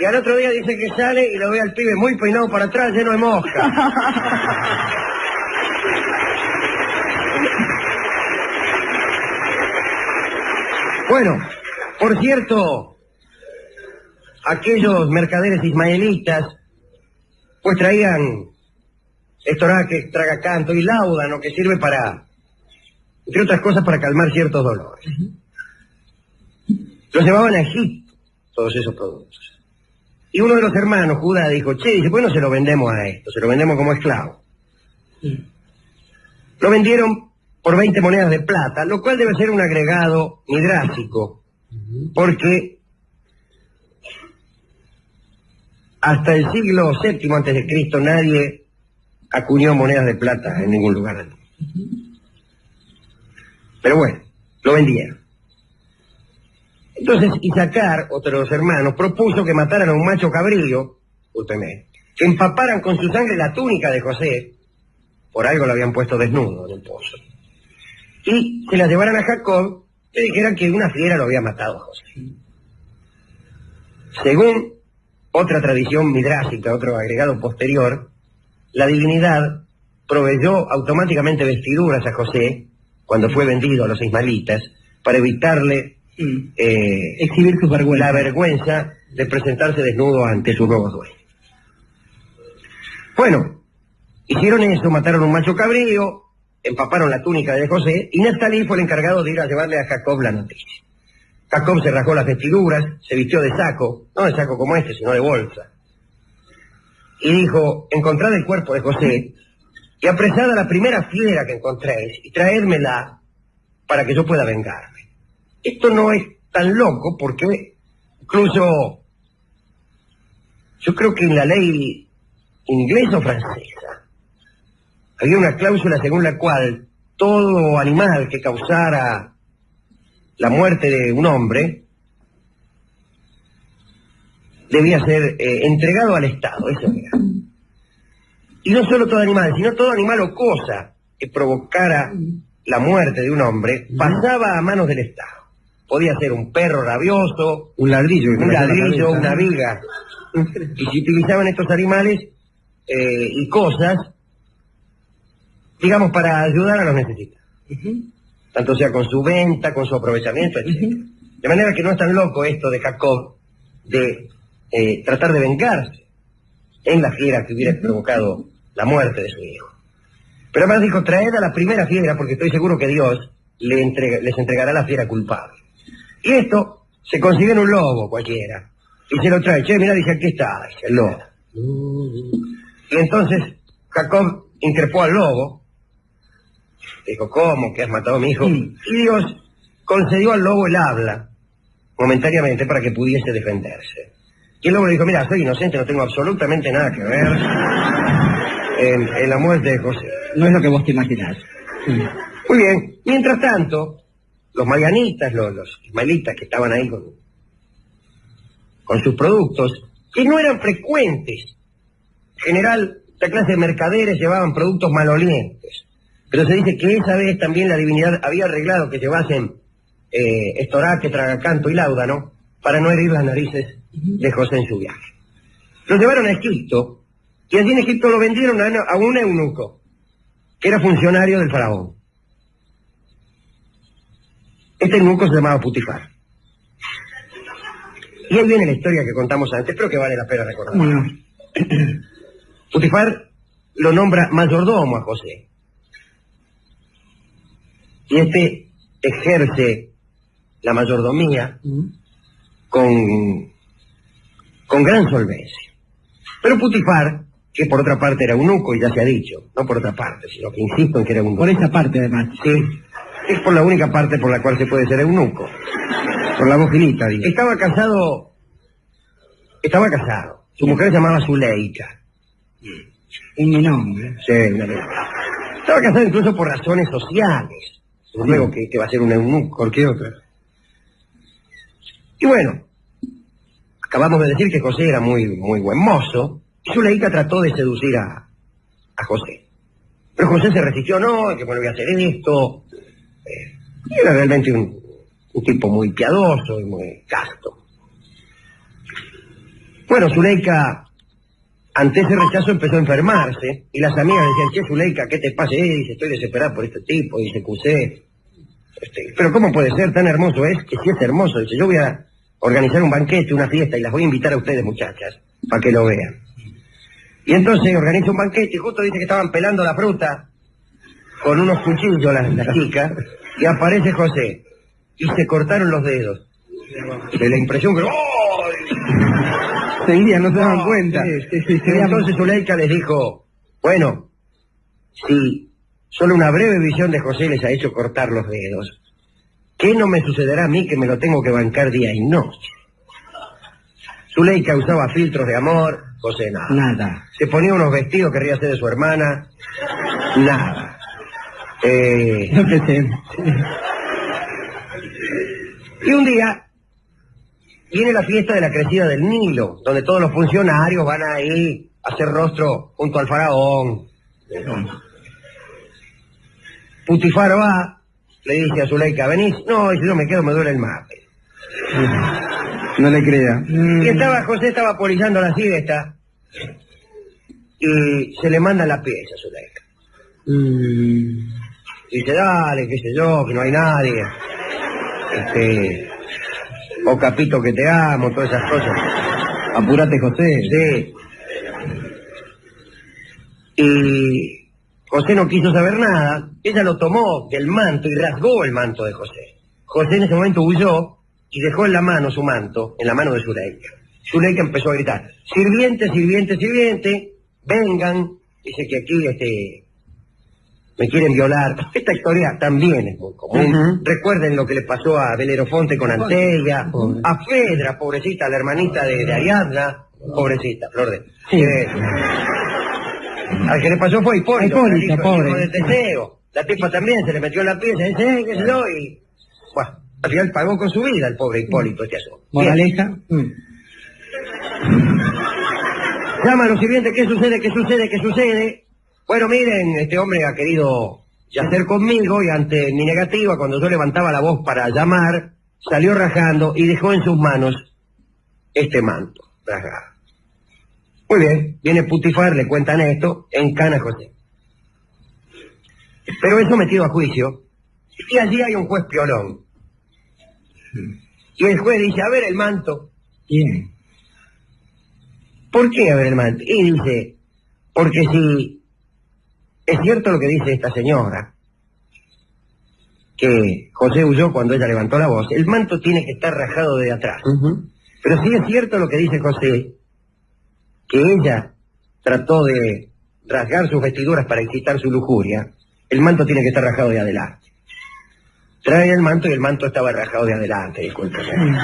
Y al otro día dice que sale y lo ve al pibe muy peinado para atrás, lleno de mosca. Bueno, por cierto, aquellos mercaderes ismaelitas pues traían estoraque, tragacanto y láudano, que sirve para, entre otras cosas, para calmar ciertos dolores. Los llevaban a Egipto, todos esos productos. Y uno de los hermanos, Judá, dijo, che, dice, pues no se lo vendemos a esto, se lo vendemos como esclavo. Lo vendieron por 20 monedas de plata, lo cual debe ser un agregado midrásico, porque hasta el siglo VII antes de Cristo nadie acuñó monedas de plata en ningún lugar del mundo. Pero bueno, lo vendieron. Entonces Isacar, otro de los hermanos, propuso que mataran a un macho cabrío, que empaparan con su sangre la túnica de José, por algo lo habían puesto desnudo en el pozo, y se la llevaran a Jacob, le dijeran que una fiera lo había matado a José. Según otra tradición midrásica, otro agregado posterior, la divinidad proveyó automáticamente vestiduras a José cuando fue vendido a los ismaelitas para evitarle exhibir su vergüenza. La vergüenza de presentarse desnudo ante sus nuevos dueños. Bueno, hicieron eso, mataron un macho cabrío, empaparon la túnica de José, y Neftalí fue el encargado de ir a llevarle a Jacob la noticia. Jacob se rasgó las vestiduras, se vistió de saco, no de saco como este, sino de bolsa, y dijo, encontrad el cuerpo de José, y apresad a la primera fiera que encontréis, y traédmela para que yo pueda vengarme. Esto no es tan loco porque incluso yo creo que en la ley inglesa o francesa había una cláusula según la cual todo animal que causara la muerte de un hombre debía ser entregado al Estado, eso era. Y no solo todo animal, sino todo animal o cosa que provocara la muerte de un hombre pasaba a manos del Estado. Podía ser un perro rabioso, un ladrillo, una viga. Y si utilizaban estos animales y cosas, digamos, para ayudar a los necesitados. Tanto sea con su venta, con su aprovechamiento, etc. De manera que no es tan loco esto de Jacob de tratar de vengarse en la fiera que hubiera provocado la muerte de su hijo. Pero además dijo, traed a la primera fiera porque estoy seguro que Dios les entregará la fiera culpable. Y esto se consigue en un lobo cualquiera. Y se lo trae. Che, mira, dice, aquí está, dice, el lobo. Y entonces Jacob increpó al lobo. Dijo, ¿cómo que has matado a mi hijo? Y Dios concedió al lobo el habla, momentáneamente, para que pudiese defenderse. Y el lobo le dijo, mira, soy inocente, no tengo absolutamente nada que ver en la muerte de José. No es lo que vos te imaginás. Muy bien. Mientras tanto, los madianitas, los ismaelitas que estaban ahí con sus productos, que no eran frecuentes. En general, esta clase de mercaderes llevaban productos malolientes. Pero se dice que esa vez también la divinidad había arreglado que llevasen estoraque, tragacanto y láudano para no herir las narices de José en su viaje. Lo llevaron a Egipto, y allí en Egipto lo vendieron a un eunuco, que era funcionario del faraón. Este eunuco se llamaba Putifar. Y ahí viene la historia que contamos antes, creo que vale la pena recordar. Bueno. Putifar lo nombra mayordomo a José. Y este ejerce la mayordomía con gran solvencia. Pero Putifar, que por otra parte era eunuco, y ya se ha dicho, no por otra parte, sino que insisto en que era eunuco. Por esa parte, además. Sí, es por la única parte por la cual se puede ser eunuco. Por la voz finita, digo. Estaba casado. Su mujer se llamaba Zuleika. Un nombre. Sí, una vez. Estaba casado incluso por razones sociales. Luego que va a ser un eunuco. ¿Por qué otra? Y bueno, acabamos de decir que José era muy buen mozo, y Zuleika trató de seducir a José. Pero José se resistió, no, que bueno, voy a hacer esto. Era realmente un tipo muy piadoso y muy casto. Bueno, Zuleika, ante ese rechazo, empezó a enfermarse, y las amigas decían, che, Zuleika, ¿qué te pasa? Dice, estoy desesperada por este tipo, dice, Cusé. Pero ¿cómo puede ser? Tan hermoso es, que si es hermoso. Dice, yo voy a organizar un banquete, una fiesta, y las voy a invitar a ustedes, muchachas, para que lo vean. Y entonces organiza un banquete y justo dice que estaban pelando la fruta con unos cuchillos las chicas, y aparece José. Y se cortaron los dedos. De la impresión que... ¡Oh! Seguían, no se daban cuenta. Y entonces Zuleika les dijo, bueno, si solo una breve visión de José les ha hecho cortar los dedos, ¿qué no me sucederá a mí que me lo tengo que bancar día y noche? Zuleika usaba filtros de amor, José nada. Nada. Se ponía unos vestidos que querría ser de su hermana, nada. No que sé. Y un día viene la fiesta de la crecida del Nilo, donde todos los funcionarios van ahí a hacer rostro junto al faraón. Putifar va, le dice a Zuleika, ¿venís? No, y si no me quedo me duele el mate. No le crea. Y José estaba polillando la siesta y se le manda la pieza a Zuleika. Dice, dale, qué sé yo, que no hay nadie. O Capito que te amo, todas esas cosas. Apúrate, José. Sí. Y José no quiso saber nada. Ella lo tomó del manto y rasgó el manto de José. José en ese momento huyó y dejó en la mano su manto, en la mano de Zuleika. Zuleika empezó a gritar, sirviente, sirviente, sirviente, vengan. Dice que aquí me quieren violar. Esta historia también es muy común. Recuerden lo que le pasó a Belerofonte con Antella, a Fedra, pobrecita, la hermanita de Ariadna, pobrecita, Flor de... Sí. Al que le pasó fue Hipólito, pobre. hijo de Teseo. La tipa también se le metió en la pieza, dice, qué sé yo, y... Bueno, al final pagó con su vida el pobre Hipólito este asunto. Moraleja. Llama a los sirvientes, ¿qué sucede, qué sucede, qué sucede? Bueno, miren, este hombre ha querido yacer conmigo y ante mi negativa, cuando yo levantaba la voz para llamar, salió rajando y dejó en sus manos este manto, rajado. Muy bien, viene Putifar, le cuentan esto, encana a José. Pero es sometido a juicio y allí hay un juez piolón. Y el juez dice, a ver el manto. Bien. ¿Por qué a ver el manto? Y dice, porque si es cierto lo que dice esta señora, que José huyó cuando ella levantó la voz, el manto tiene que estar rajado de atrás. Pero si es cierto lo que dice José, que ella trató de rasgar sus vestiduras para excitar su lujuria, el manto tiene que estar rajado de adelante. Trae el manto y el manto estaba rajado de adelante, discúlpeme.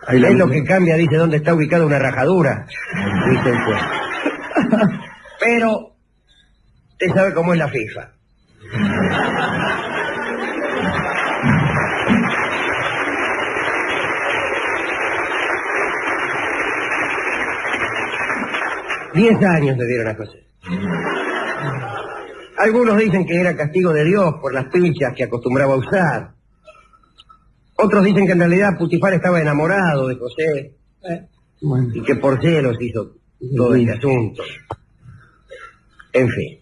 Ahí es lo que cambia, dice, dónde está ubicada una rajadura, dice el juez. Pero, usted sabe cómo es la FIFA. $10 años le dieron a José. Algunos dicen que era castigo de Dios por las pinchas que acostumbraba a usar. Otros dicen que en realidad Putifar estaba enamorado de José y que por celos hizo todo este asunto. En fin.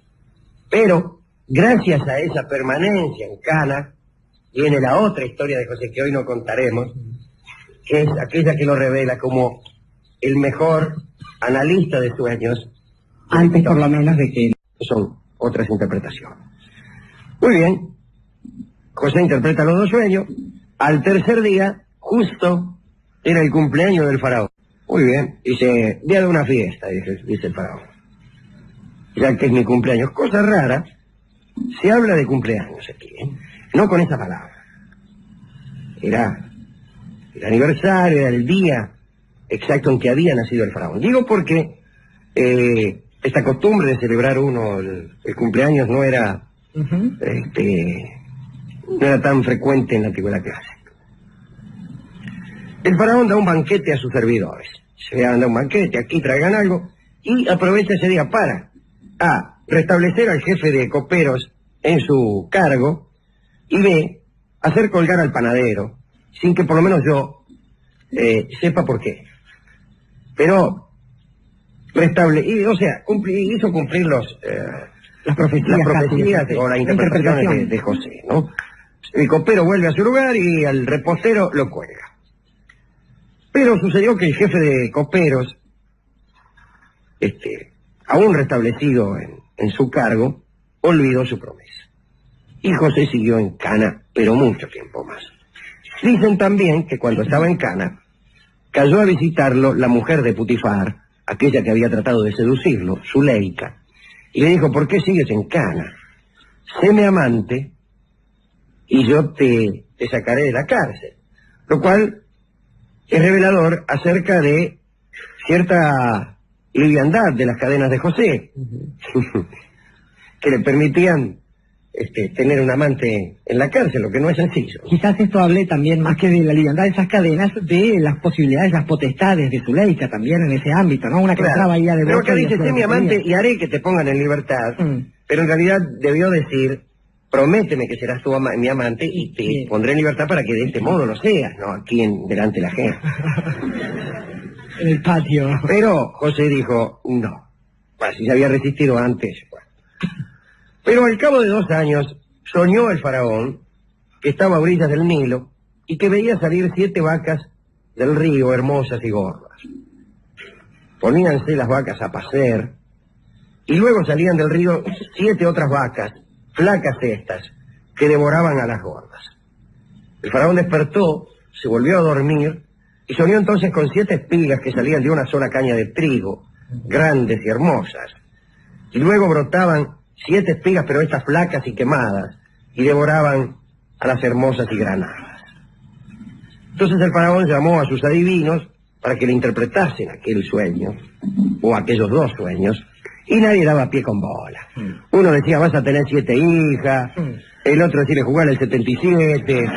Pero, gracias a esa permanencia en Cana, viene la otra historia de José que hoy no contaremos, que es aquella que lo revela como el mejor analista de sueños. Antes por lo menos de que... Son otras interpretaciones. Muy bien. José interpreta los dos sueños. Al tercer día, justo, era el cumpleaños del faraón. Muy bien. Dice, día de una fiesta, dice el faraón. Ya que es mi cumpleaños. Cosa rara, se habla de cumpleaños aquí, ¿eh? No con esa palabra. Era el aniversario, era el día exacto en que había nacido el faraón. Digo porque esta costumbre de celebrar uno el cumpleaños no era no era tan frecuente en la antigüedad clásica. El faraón da un banquete a sus servidores. Se da un banquete, aquí traigan algo, y aprovecha ese día para restablecer al jefe de coperos en su cargo, y B, hacer colgar al panadero, sin que por lo menos yo sepa por qué. Pero hizo cumplir las profecías o las interpretaciones de José, ¿no? El copero vuelve a su lugar y al repostero lo cuelga. Pero sucedió que el jefe de coperos aún restablecido en su cargo, olvidó su promesa. Y José siguió en Cana, pero mucho tiempo más. Dicen también que cuando estaba en Cana, cayó a visitarlo la mujer de Putifar, aquella que había tratado de seducirlo, Zuleika, y le dijo: ¿por qué sigues en Cana? Séme amante y yo te sacaré de la cárcel. Lo cual es revelador acerca de cierta liviandad de las cadenas de José, que le permitían tener un amante en la cárcel, lo que no es sencillo. Quizás esto hable también, más que de la liviandad de esas cadenas, de las posibilidades, las potestades de Zuleika también en ese ámbito, ¿no? Una que entraba ahí de pero acá dice: sé mi amante y haré que te pongan en libertad. Pero en realidad debió decir: prométeme que serás tú mi amante y te pondré en libertad para que de este modo lo seas, ¿no? Aquí delante de la gente. En el patio. Pero José dijo: no. Así se había resistido antes. Bueno. Pero al cabo de 2 años soñó el faraón que estaba a orillas del Nilo y que veía salir 7 vacas del río, hermosas y gordas. Poníanse las vacas a pacer y luego salían del río 7 otras vacas, flacas estas, que devoraban a las gordas. El faraón despertó, se volvió a dormir y soñó entonces con 7 espigas que salían de una sola caña de trigo, grandes y hermosas. Y luego brotaban 7 espigas, pero estas flacas y quemadas, y devoraban a las hermosas y granadas. Entonces el faraón llamó a sus adivinos para que le interpretasen aquel sueño, o aquellos 2 sueños, y nadie daba pie con bola. Uno decía: vas a tener 7 hijas, el otro decía: jugar el 77,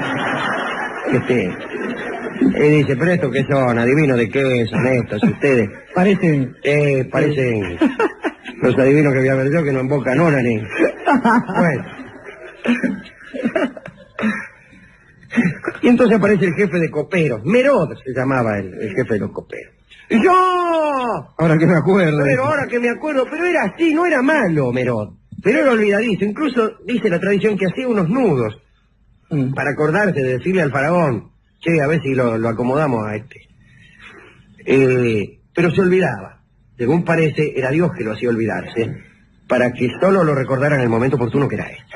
y dice: pero estos qué son, adivinos de qué son estos, ustedes. Parecen Los adivinos que voy a ver yo, que no invocan hora ni... Bueno. Y entonces aparece el jefe de coperos, Merod se llamaba el jefe de los coperos. ¡Y yo! Ahora que me acuerdo. Pero ahora que me acuerdo, pero era así, no era malo Merod, pero era olvidadizo. Incluso dice la tradición que hacía unos nudos para acordarse de decirle al faraón: che, a ver si lo acomodamos a este. Pero se olvidaba. Según parece, era Dios que lo hacía olvidarse, para que solo lo recordara en el momento oportuno, que era este.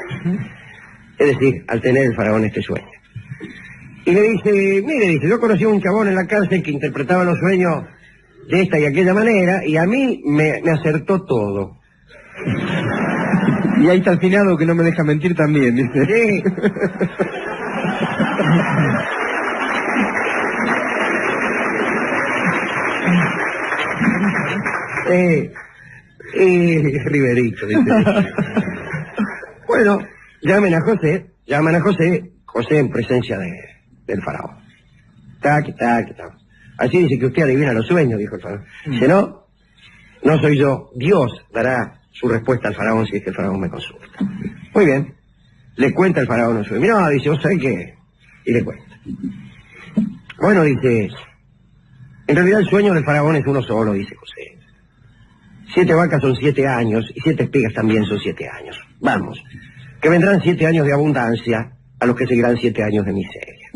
Es decir, al tener el faraón este sueño. Y le dice: mire, dice, yo conocí a un chabón en la cárcel que interpretaba los sueños de esta y aquella manera, y a mí me acertó todo. Y ahí está el finado que no me deja mentir también, dice. Sí. Riverito, dice. Bueno, llaman a José, José en presencia del faraón. Tac. Así dice que usted adivina los sueños, dijo el faraón. Dice: no soy yo, Dios dará su respuesta al faraón si es que el faraón me consulta. Muy bien, le cuenta el faraón los sueños. Mira, dice: ¿vos sabés qué? Y le cuenta. Bueno, dice, en realidad el sueño del faraón es uno solo, dice José. 7 vacas son 7 años, y 7 espigas también son 7 años. Vamos, que vendrán 7 años de abundancia, a los que seguirán 7 años de miseria.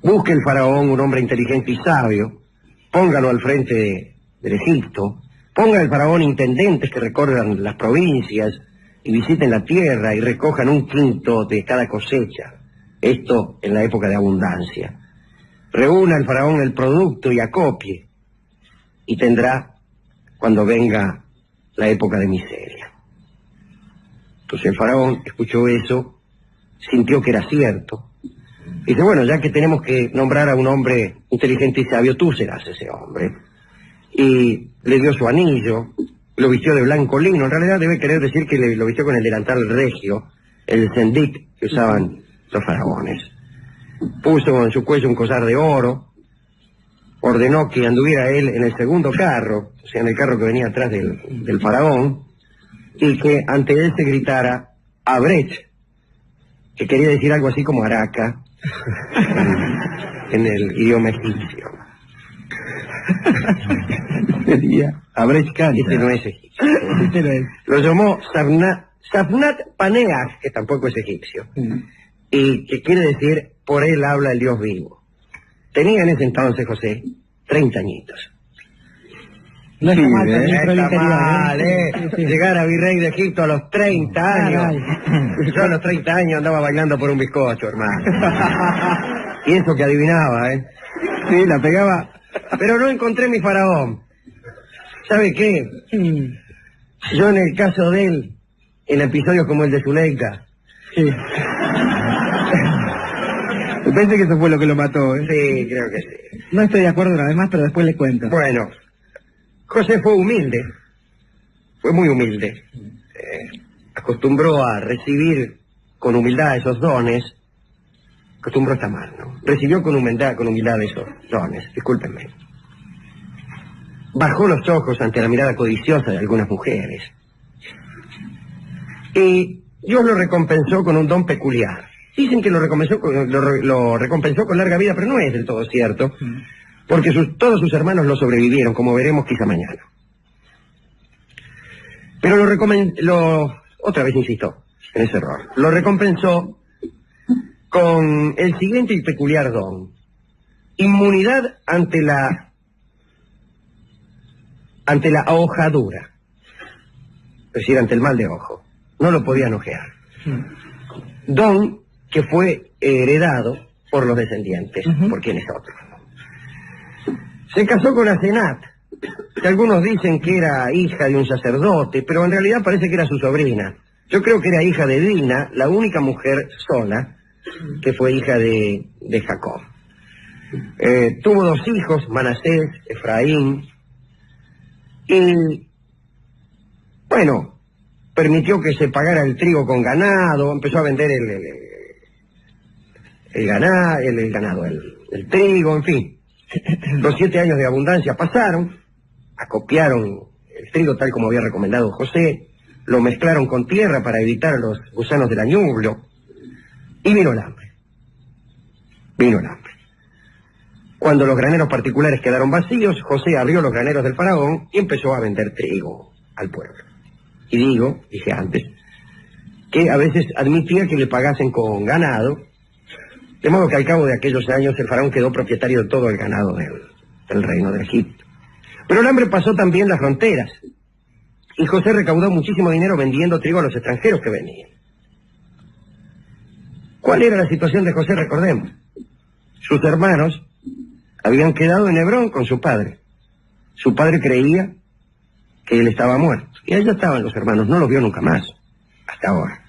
Busque el faraón un hombre inteligente y sabio, póngalo al frente del Egipto, ponga al faraón intendentes que recorran las provincias y visiten la tierra y recojan 1/5 de cada cosecha, esto en la época de abundancia. Reúna el faraón el producto y acopie, y tendrá cuando venga la época de miseria. Entonces el faraón escuchó eso, sintió que era cierto, y dice: bueno, ya que tenemos que nombrar a un hombre inteligente y sabio, tú serás ese hombre. Y le dio su anillo, lo vistió de blanco lino. En realidad debe querer decir que lo vistió con el delantal regio, el zendik que usaban los faraones. Puso en su cuello un collar de oro, ordenó que anduviera él en el segundo carro, o sea, en el carro que venía atrás del faraón, y que ante él se gritara Abret, que quería decir algo así como Araca, en el idioma egipcio. Abret canta. Ese no es egipcio. Lo llamó Safnat Paneah, que tampoco es egipcio, y que quiere decir: por él habla el Dios vivo. Tenía en ese entonces José 30 añitos. No está Sí, mal también Está el interior, mal, Sí, sí. Llegar a virrey de Egipto a los 30 años. Yo a los 30 años andaba bailando por un bizcocho, hermano. Y eso que adivinaba, ¿eh? Sí, la pegaba. Pero no encontré mi faraón. ¿Sabe qué? Yo en el caso de él, en episodios como el de Zuleika, Sí. Pensé que eso fue lo que lo mató, ¿eh? sí, creo que sí. No estoy de acuerdo una vez más, pero después le cuento. Bueno, José fue humilde, fue muy humilde. Acostumbró a recibir con humildad esos dones. Acostumbró está mal, ¿no? Recibió con humildad esos dones, discúlpenme. Bajó los ojos ante la mirada codiciosa de algunas mujeres. Y Dios lo recompensó con un don peculiar. Dicen que lo recompensó con larga vida, pero no es del todo cierto, porque todos sus hermanos lo sobrevivieron, como veremos quizá mañana. Pero otra vez insisto en ese error, lo recompensó con el siguiente y peculiar don: inmunidad ante la ahojadura, es decir, ante el mal de ojo. No lo podían ojear. Don que fue heredado por los descendientes, por quienes otros. Se casó con Asenat, que algunos dicen que era hija de un sacerdote, pero en realidad parece que era su sobrina. Yo creo que era hija de Dina, la única mujer sola que fue hija de Jacob. Tuvo 2 hijos, Manasés, Efraín, y bueno, permitió que se pagara el trigo con ganado, empezó a vender el trigo, en fin. Los 7 años de abundancia pasaron, acopiaron el trigo tal como había recomendado José, lo mezclaron con tierra para evitar los gusanos del añublo, y vino el hambre. Vino el hambre. Cuando los graneros particulares quedaron vacíos, José abrió los graneros del faraón y empezó a vender trigo al pueblo. Y dije antes, que a veces admitía que le pagasen con ganado, de modo que al cabo de aquellos años el faraón quedó propietario de todo el ganado del reino de Egipto. Pero el hambre pasó también las fronteras, y José recaudó muchísimo dinero vendiendo trigo a los extranjeros que venían. ¿Cuál era la situación de José? Recordemos. Sus hermanos habían quedado en Hebrón con su padre. Su padre creía que él estaba muerto. Y allá estaban los hermanos, no los vio nunca más, hasta ahora.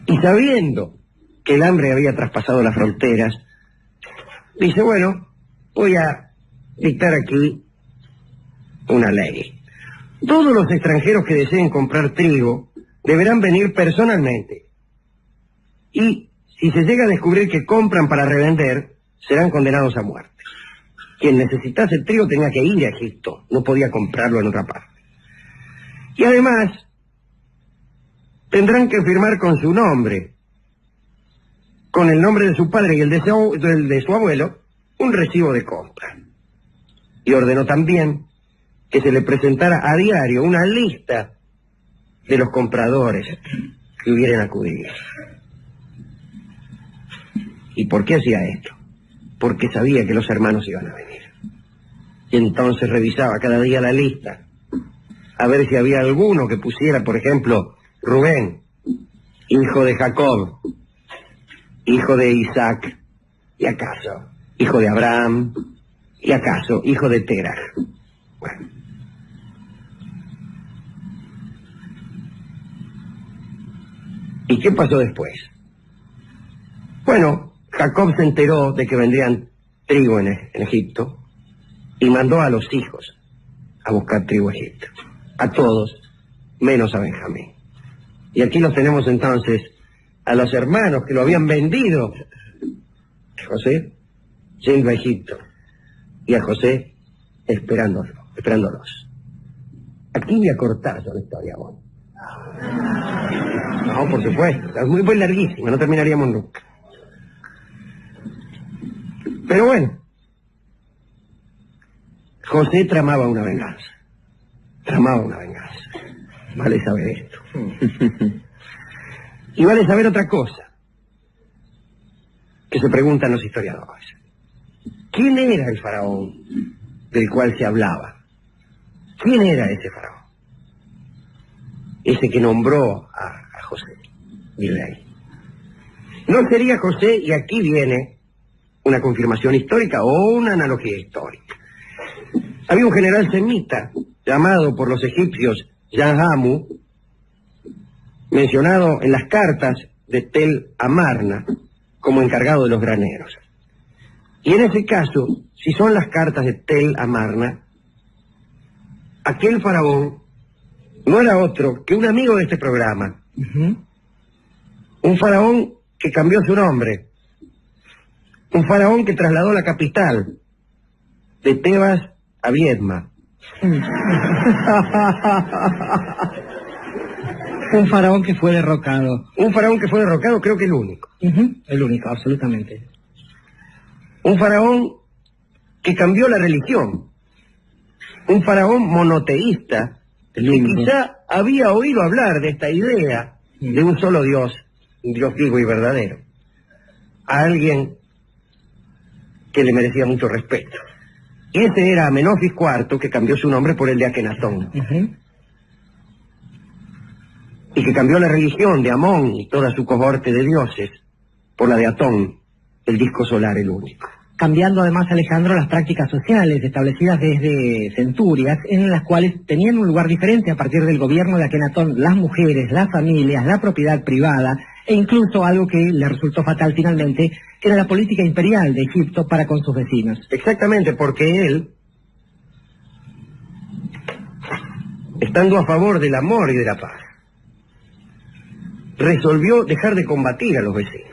Y sabiendo que el hambre había traspasado las fronteras, dice, bueno, voy a dictar aquí una ley. Todos los extranjeros que deseen comprar trigo deberán venir personalmente. Y si se llega a descubrir que compran para revender, serán condenados a muerte. Quien necesitase el trigo tenía que ir a Egipto, no podía comprarlo en otra parte. Y además, tendrán que firmar con su nombre, con el nombre de su padre y el de su abuelo, un recibo de compra. Y ordenó también que se le presentara a diario una lista de los compradores que hubieran acudido. ¿Y por qué hacía esto? Porque sabía que los hermanos iban a venir. Y entonces revisaba cada día la lista, a ver si había alguno que pusiera, por ejemplo, Rubén, hijo de Jacob, hijo de Isaac, y acaso, hijo de Abraham, y acaso, hijo de Terah. Bueno. ¿Y qué pasó después? Bueno, Jacob se enteró de que vendrían trigo en Egipto y mandó a los hijos a buscar trigo a Egipto. A todos, menos a Benjamín. Y aquí los tenemos entonces a los hermanos que lo habían vendido. José yendo a Egipto y a José esperándolos. Aquí voy a cortar yo la historia, vos. No, por supuesto, es muy larguísima, no terminaríamos nunca. Pero bueno, José tramaba una venganza. Vale saber esto. Y vale saber otra cosa, que se preguntan los historiadores. ¿Quién era el faraón del cual se hablaba? ¿Quién era ese faraón? Ese que nombró a José, virrey. No sería José, y aquí viene una confirmación histórica o una analogía histórica. Había un general semita llamado por los egipcios Yahamu, mencionado en las cartas de Tel Amarna como encargado de los graneros. Y en ese caso, si son las cartas de Tel Amarna, aquel faraón no era otro que un amigo de este programa. Un faraón que cambió su nombre. Un faraón que trasladó la capital de Tebas a Viedma. Un faraón que fue derrocado. Un faraón que fue derrocado, creo que el único. El único, absolutamente. Un faraón que cambió la religión. Un faraón monoteísta que quizá había oído hablar de esta idea de un solo Dios, un Dios vivo y verdadero. A alguien que le merecía mucho respeto. Y ese era Amenofis IV, que cambió su nombre por el de Akenatón. Y que cambió la religión de Amón y toda su cohorte de dioses por la de Atón, el disco solar, el único. Cambiando además, Alejandro, las prácticas sociales establecidas desde centurias, en las cuales tenían un lugar diferente a partir del gobierno de Akenatón, las mujeres, las familias, la propiedad privada, e incluso algo que le resultó fatal finalmente, que era la política imperial de Egipto para con sus vecinos. Exactamente, porque él, estando a favor del amor y de la paz, resolvió dejar de combatir a los vecinos.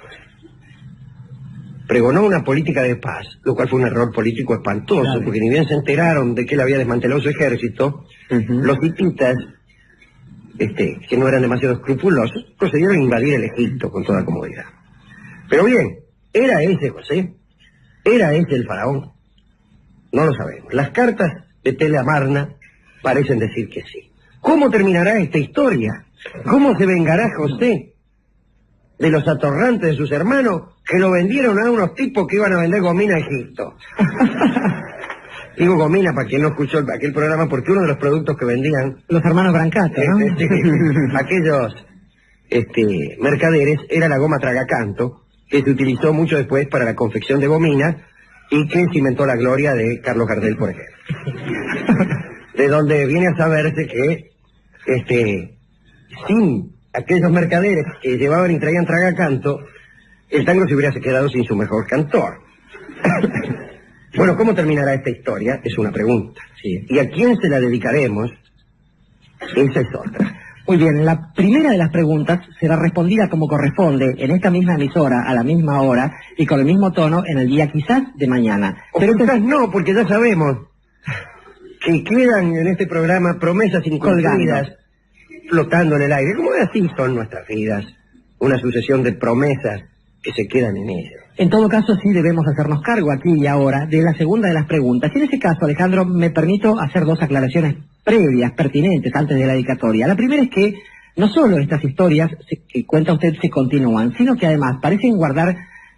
Pregonó una política de paz, lo cual fue un error político espantoso, claro, porque ni bien se enteraron de que él había desmantelado su ejército, los hititas, que no eran demasiado escrupulosos, procedieron a invadir el Egipto con toda comodidad. Pero bien, ¿era ese José? ¿Era ese el faraón? No lo sabemos. Las cartas de Tel Amarna parecen decir que sí. ¿Cómo terminará esta historia? ¿Cómo se vengará José de los atorrantes de sus hermanos que lo vendieron a unos tipos que iban a vender gomina a Egipto? Digo gomina para quien no escuchó aquel programa, porque uno de los productos que vendían los hermanos Brancato, ¿no? Aquellos mercaderes era la goma tragacanto, que se utilizó mucho después para la confección de gomina y que cimentó la gloria de Carlos Gardel, por ejemplo. De donde viene a saberse que sin aquellos mercaderes que llevaban y traían tragacanto, el tango se hubiera quedado sin su mejor cantor. Bueno, ¿cómo terminará esta historia? Es una pregunta. Sí. ¿Y a quién se la dedicaremos? Esa es otra. Muy bien, la primera de las preguntas será respondida como corresponde en esta misma emisora, a la misma hora y con el mismo tono en el día quizás de mañana. Pero quizás no, porque ya sabemos que quedan en este programa promesas incumplidas flotando en el aire. Como así son nuestras vidas, una sucesión de promesas que se quedan en ellas. En todo caso, sí debemos hacernos cargo aquí y ahora de la segunda de las preguntas. Y en ese caso, Alejandro, me permito hacer dos aclaraciones previas, pertinentes, antes de la dedicatoria. La primera es que no solo estas historias que cuenta usted se continúan, sino que además parecen guardar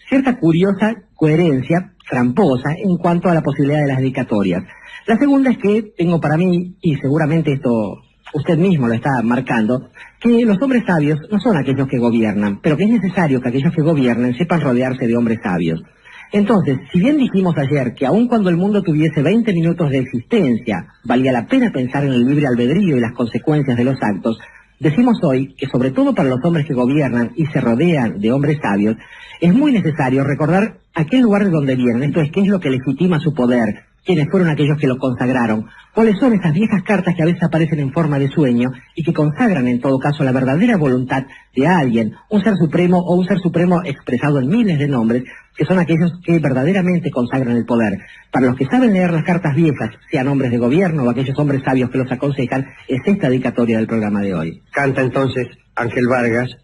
cierta curiosa coherencia tramposa en cuanto a la posibilidad de las dedicatorias. La segunda es que tengo para mí, y seguramente esto usted mismo lo está marcando, que los hombres sabios no son aquellos que gobiernan, pero que es necesario que aquellos que gobiernen sepan rodearse de hombres sabios. Entonces, si bien dijimos ayer que aun cuando el mundo tuviese 20 minutos de existencia, valía la pena pensar en el libre albedrío y las consecuencias de los actos, decimos hoy que sobre todo para los hombres que gobiernan y se rodean de hombres sabios, es muy necesario recordar aquel lugar de donde vienen, esto es, qué es lo que legitima su poder, quiénes fueron aquellos que lo consagraron, cuáles son esas viejas cartas que a veces aparecen en forma de sueño y que consagran en todo caso la verdadera voluntad de alguien, un ser supremo o un ser supremo expresado en miles de nombres, que son aquellos que verdaderamente consagran el poder. Para los que saben leer las cartas viejas, sean hombres de gobierno o aquellos hombres sabios que los aconsejan, es esta dedicatoria del programa de hoy. Canta entonces Ángel Vargas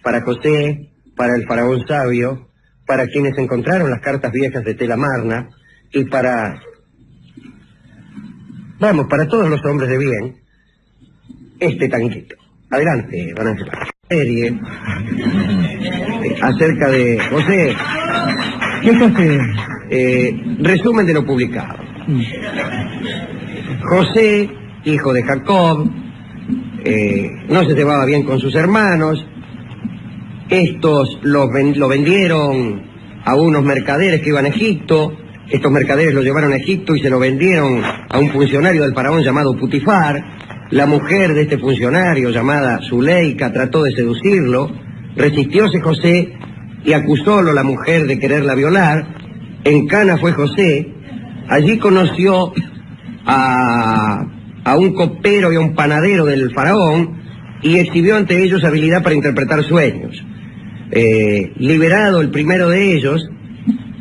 para José, para el faraón sabio, para quienes encontraron las cartas viejas de Tel Amarna y para todos los hombres de bien, este tanguito. Adelante, don Ángel. Serie acerca de José. ¿Qué José? Resumen de lo publicado. José hijo de Jacob, no se llevaba bien con sus hermanos. Estos lo vendieron a unos mercaderes que iban a Egipto. Estos mercaderes lo llevaron a Egipto y se lo vendieron a un funcionario del faraón llamado Putifar. La mujer de este funcionario, llamada Zuleika, trató de seducirlo. Resistióse José y acusólo la mujer de quererla violar. En Cana fue José. Allí conoció a un copero y a un panadero del faraón y exhibió ante ellos habilidad para interpretar sueños. Liberado el primero de ellos,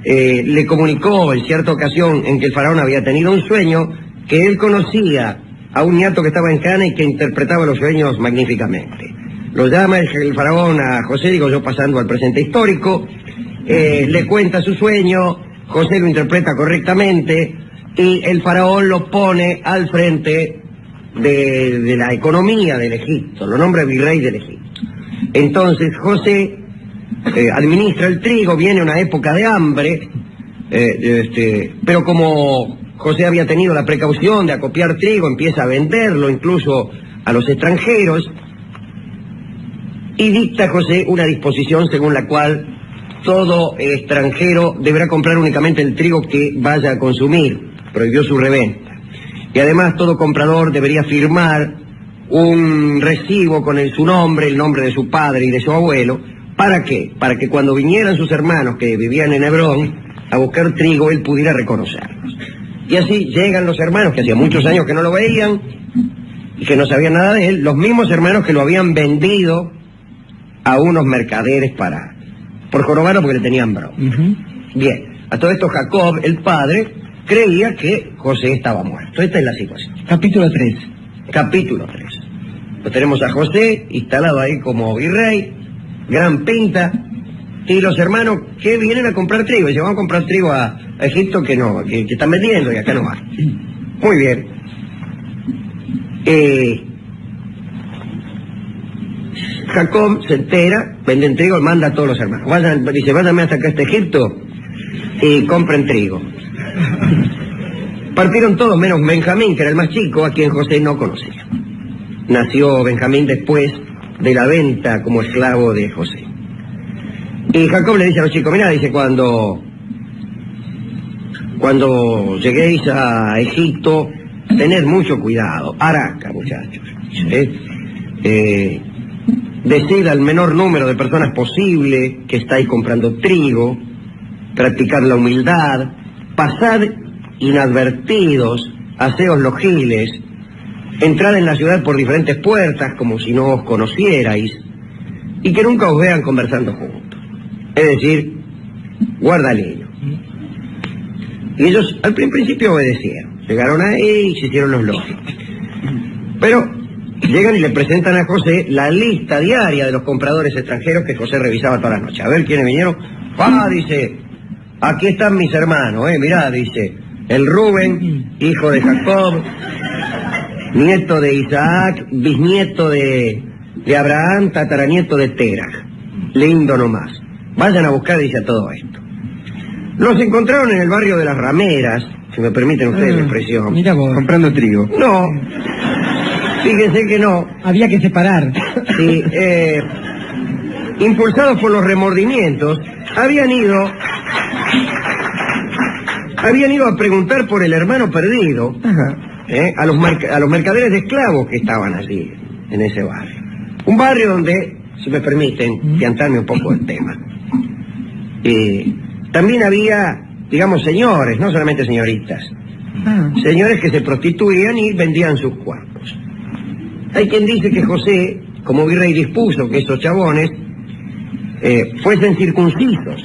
le comunicó en cierta ocasión en que el faraón había tenido un sueño, que él conocía a un niato que estaba en Cana y que interpretaba los sueños magníficamente. Lo llama el faraón a José, digo yo pasando al presente histórico, le cuenta su sueño, José lo interpreta correctamente y el faraón lo pone al frente de la economía del Egipto, lo nombra virrey del Egipto. Entonces José administra el trigo, viene una época de hambre, pero como José había tenido la precaución de acopiar trigo, empieza a venderlo incluso a los extranjeros, y dicta José una disposición según la cual todo extranjero deberá comprar únicamente el trigo que vaya a consumir, prohibió su reventa. Y además todo comprador debería firmar un recibo con su nombre, el nombre de su padre y de su abuelo. ¿Para qué? Para que cuando vinieran sus hermanos que vivían en Hebrón a buscar trigo, él pudiera reconocerlos. Y así llegan los hermanos, que hacía muchos años que no lo veían y que no sabían nada de él, los mismos hermanos que lo habían vendido a unos mercaderes por jorobarlo porque le tenían broma. Bien, a todo esto Jacob, el padre, creía que José estaba muerto. Esta es la situación. Capítulo 3. Capítulo 3. Lo tenemos a José instalado ahí como virrey, gran pinta, y los hermanos que vienen a comprar trigo, y se van a comprar trigo a Egipto que están vendiendo y acá no hay. Muy bien. Jacob se entera, venden trigo, manda a todos los hermanos. Dice, váyanme hasta acá a Egipto y compren trigo. Partieron todos menos Benjamín, que era el más chico, a quien José no conocía. Nació Benjamín después de la venta como esclavo de José. Y Jacob le dice a los chicos, mirá, dice, cuando lleguéis a Egipto, tened mucho cuidado, araca, muchachos. Decid al menor número de personas posible que estáis comprando trigo, practicad la humildad, pasad inadvertidos, haceos los giles, entrad en la ciudad por diferentes puertas como si no os conocierais, y que nunca os vean conversando juntos. Es decir, guarda el hilo. Y ellos al principio obedecieron, llegaron ahí y se hicieron los lógicos. Pero llegan y le presentan a José la lista diaria de los compradores extranjeros que José revisaba toda la noche. A ver quiénes vinieron. Dice, aquí están mis hermanos, mirá, dice, el Rubén, hijo de Jacob, nieto de Isaac, bisnieto de Abraham, tataranieto de Terah. Lindo nomás. Vayan a buscar, dice, a todo esto. Los encontraron en el barrio de las Rameras, si me permiten ustedes la expresión. Mira vos. Comprando trigo. No, fíjense que no. Había que separar. Sí, impulsados por los remordimientos, habían ido a preguntar por el hermano perdido. A los mercaderes de esclavos que estaban allí, en ese barrio. Un barrio donde, si me permiten, piantarme un poco el tema, también había, digamos, señores, no solamente señoritas, señores que se prostituían y vendían sus cuerpos. Hay quien dice que José, como virrey, dispuso que esos chabones fuesen circuncisos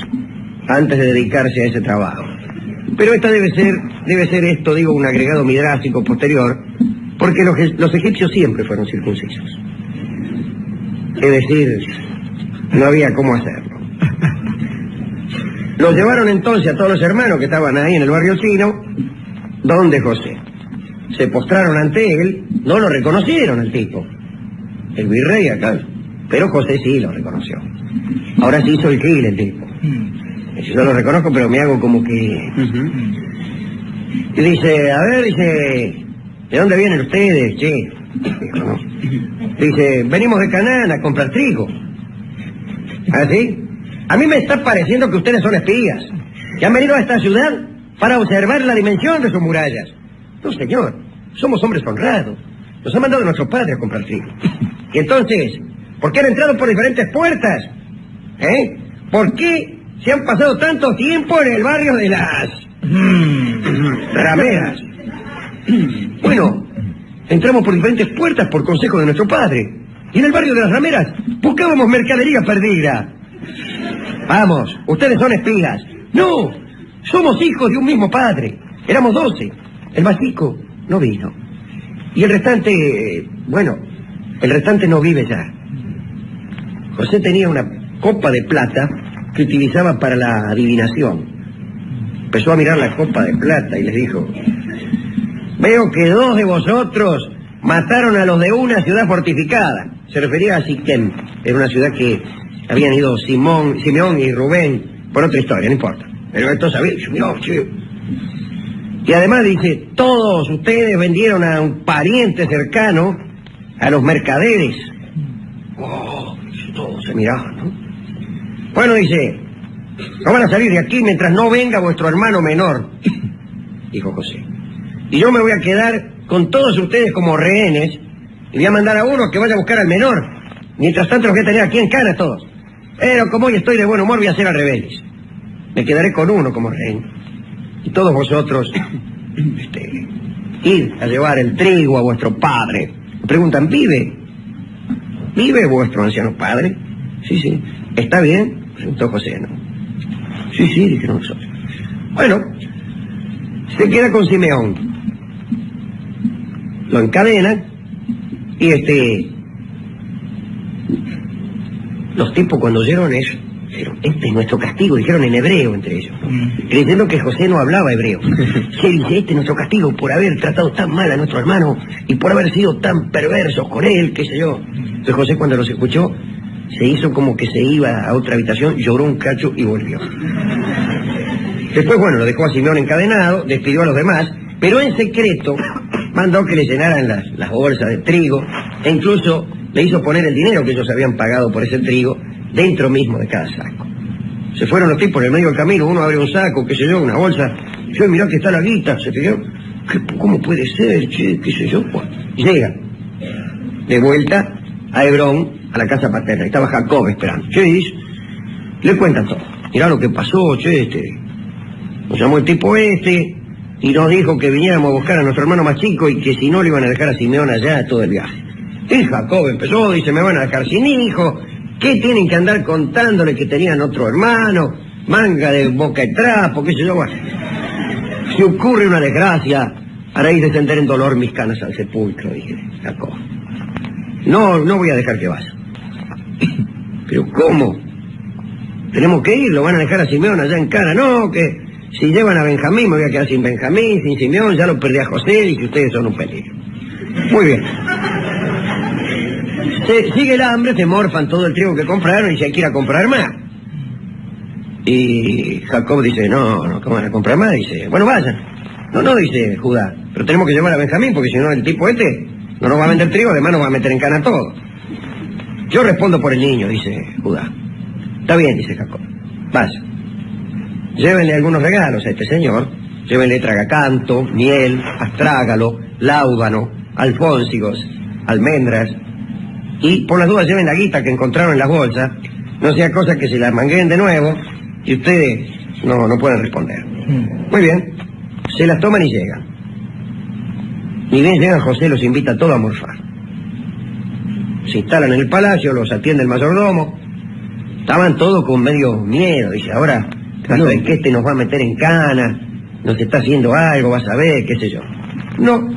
antes de dedicarse a ese trabajo. Pero esta debe ser esto, digo, un agregado midrásico posterior, porque los egipcios siempre fueron circuncisos. Es decir, no había cómo hacerlo. Los llevaron entonces a todos los hermanos que estaban ahí en el barrio chino, donde José. Se postraron ante él, no lo reconocieron al tipo, el virrey acá, pero José sí lo reconoció. Ahora sí hizo el gil el tipo. Yo lo reconozco, pero me hago como que... Y dice, a ver, dice, ¿de dónde vienen ustedes, che? Dijo, ¿no? Dice, venimos de Canaán a comprar trigo. ¿Ah, sí? A mí me está pareciendo que ustedes son espías, que han venido a esta ciudad para observar la dimensión de sus murallas. No, señor, somos hombres honrados. Nos ha mandado nuestro padre a comprar trigo. Y entonces, ¿por qué han entrado por diferentes puertas? ¿Eh? ¿Por qué se han pasado tanto tiempo en el barrio de las rameras? Bueno, entramos por diferentes puertas por consejo de nuestro padre. Y en el barrio de las rameras buscábamos mercadería perdida. Vamos, ustedes son espías. No, somos hijos de un mismo padre. Éramos 12. El más chico no vino. Y el restante, bueno, el restante no vive ya. José tenía una copa de plata que utilizaba para la adivinación. Empezó a mirar la copa de plata y les dijo, veo que 2 de vosotros mataron a los de una ciudad fortificada. Se refería a Siquem. Era una ciudad que habían ido Simeón y Rubén por otra historia, no importa. Pero esto sabía, y además dice, todos ustedes vendieron a un pariente cercano a los mercaderes. Oh, todos se miraban, ¿no? Bueno, dice, no van a salir de aquí mientras no venga vuestro hermano menor, dijo José. Y yo me voy a quedar con todos ustedes como rehenes y voy a mandar a uno que vaya a buscar al menor. Mientras tanto los voy a tener aquí en Cana todos. Pero como hoy estoy de buen humor voy a hacer al revés. Me quedaré con uno como rehén. Y todos vosotros, id a llevar el trigo a vuestro padre. Me preguntan, ¿vive? ¿Vive vuestro anciano padre? Sí, sí. ¿Está bien? Preguntó José, ¿no? Sí, sí, dijeron nosotros. Bueno, se queda con Simeón. Lo encadenan y los tipos cuando oyeron eso, dijeron, este es nuestro castigo, dijeron en hebreo entre ellos, ¿no? Creyendo que José no hablaba hebreo. Se dice, este es nuestro castigo por haber tratado tan mal a nuestro hermano y por haber sido tan perversos con él, qué sé yo. Entonces José cuando los escuchó, se hizo como que se iba a otra habitación, lloró un cacho y volvió. Después, bueno, lo dejó a Simeón encadenado, despidió a los demás, pero en secreto mandó que le llenaran las bolsas de trigo e incluso le hizo poner el dinero que ellos habían pagado por ese trigo dentro mismo de cada saco. Se fueron los tipos en el medio del camino, uno abre un saco, qué sé yo, una bolsa, yo mirá que está la guita, se fijó, ¿cómo puede ser, che, qué sé yo? Y llega, de vuelta a Hebrón, a la casa paterna, estaba Jacob esperando, che, dice, le cuentan todo, mirá lo que pasó, che, nos llamó el tipo y nos dijo que viniéramos a buscar a nuestro hermano más chico y que si no le iban a dejar a Simeón allá todo el viaje. Y Jacob empezó, dice, me van a dejar sin hijo, ¿qué tienen que andar contándole que tenían otro hermano? Manga de boca de trapo, qué sé yo. Bueno, si ocurre una desgracia, haréis descender en dolor mis canas al sepulcro, dije Jacob. No voy a dejar que vaya. ¿Pero cómo? Tenemos que ir, lo van a dejar a Simeón allá en Cana. No, que si llevan a Benjamín me voy a quedar sin Benjamín, sin Simeón, ya lo perdí a José y que ustedes son un peligro. Muy bien. Sigue el hambre, se morfan todo el trigo que compraron y se hay que ir a comprar más. Y Jacob dice, no, ¿cómo van a comprar más? Dice, bueno, vayan. No, dice Judá, pero tenemos que llevar a Benjamín porque si no el tipo no nos va a vender trigo, además nos va a meter en cana todo. Yo respondo por el niño, dice Judá. Está bien, dice Jacob, vaya. Llévenle algunos regalos a este señor, llévenle tragacanto, miel, astrágalo, láudano, alfónsigos, almendras, y por las dudas lleven la guita que encontraron en las bolsas, no sea cosa que se las manguen de nuevo y ustedes no pueden responder. Muy bien, se las toman y llegan. Ni bien llegan, José los invita a todos a morfar. Se instalan en el palacio, los atiende el mayordomo. Estaban todos con medio miedo, dice, ahora, ¿saben que este nos va a meter en cana? Nos está haciendo algo, vas a ver, qué sé yo. No.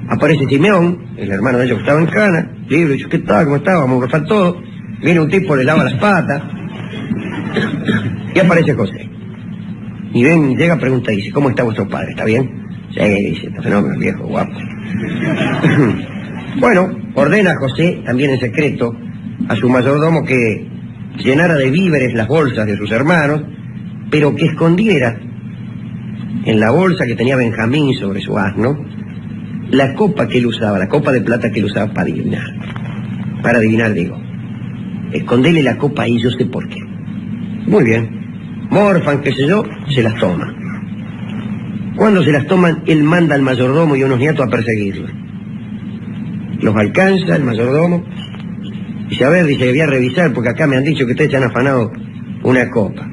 Aparece Simeón, el hermano de ellos que estaba en cana, libre, dice, ¿qué tal? ¿Cómo está? Vamos a morfar todo. Viene un tipo, le lava las patas. Y aparece José. Y ven, llega, pregunta y dice, ¿cómo está vuestro padre? ¿Está bien? Sí, dice, está fenómeno, viejo, guapo. Bueno, ordena a José, también en secreto, a su mayordomo que llenara de víveres las bolsas de sus hermanos, pero que escondiera en la bolsa que tenía Benjamín sobre su asno la copa que él usaba, la copa de plata que él usaba para adivinar. Para adivinar, digo. Escondele la copa ahí, yo sé por qué. Muy bien. Morfan, qué sé yo, se las toma. Cuando se las toman, él manda al mayordomo y a unos nietos a perseguirlos. Los alcanza el mayordomo. Dice, a ver, dice, voy a revisar porque acá me han dicho que ustedes se han afanado una copa.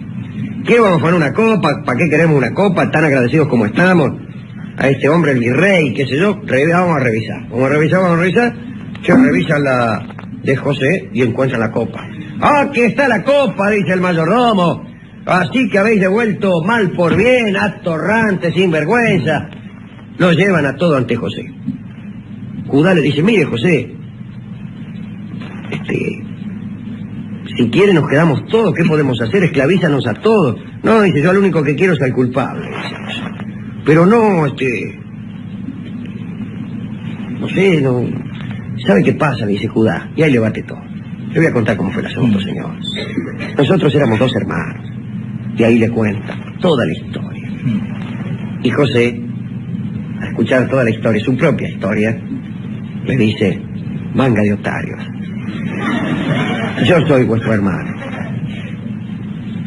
¿Qué vamos a afanar una copa? ¿Para qué queremos una copa? Tan agradecidos como estamos a este hombre, el virrey, qué sé yo. Vamos a revisar. Vamos a revisar. Que revisan la de José y encuentran la copa. ¡Ah, aquí está la copa!, dice el mayordomo. Así que habéis devuelto mal por bien, atorrante, sin vergüenza. Lo llevan a todo ante José. Judá le dice, mire, José, si quiere nos quedamos todos, ¿qué podemos hacer? Esclavízanos a todos. No, dice, yo lo único que quiero es al culpable. Dice. Pero no, no sé, no... ¿Sabe qué pasa?, dice Judá. Y ahí le bate todo. Le voy a contar cómo fue el asunto, señor. Nosotros éramos 2 hermanos. Y ahí le cuenta toda la historia. Y José, al escuchar toda la historia, su propia historia, le dice, manga de otarios. Yo soy vuestro hermano.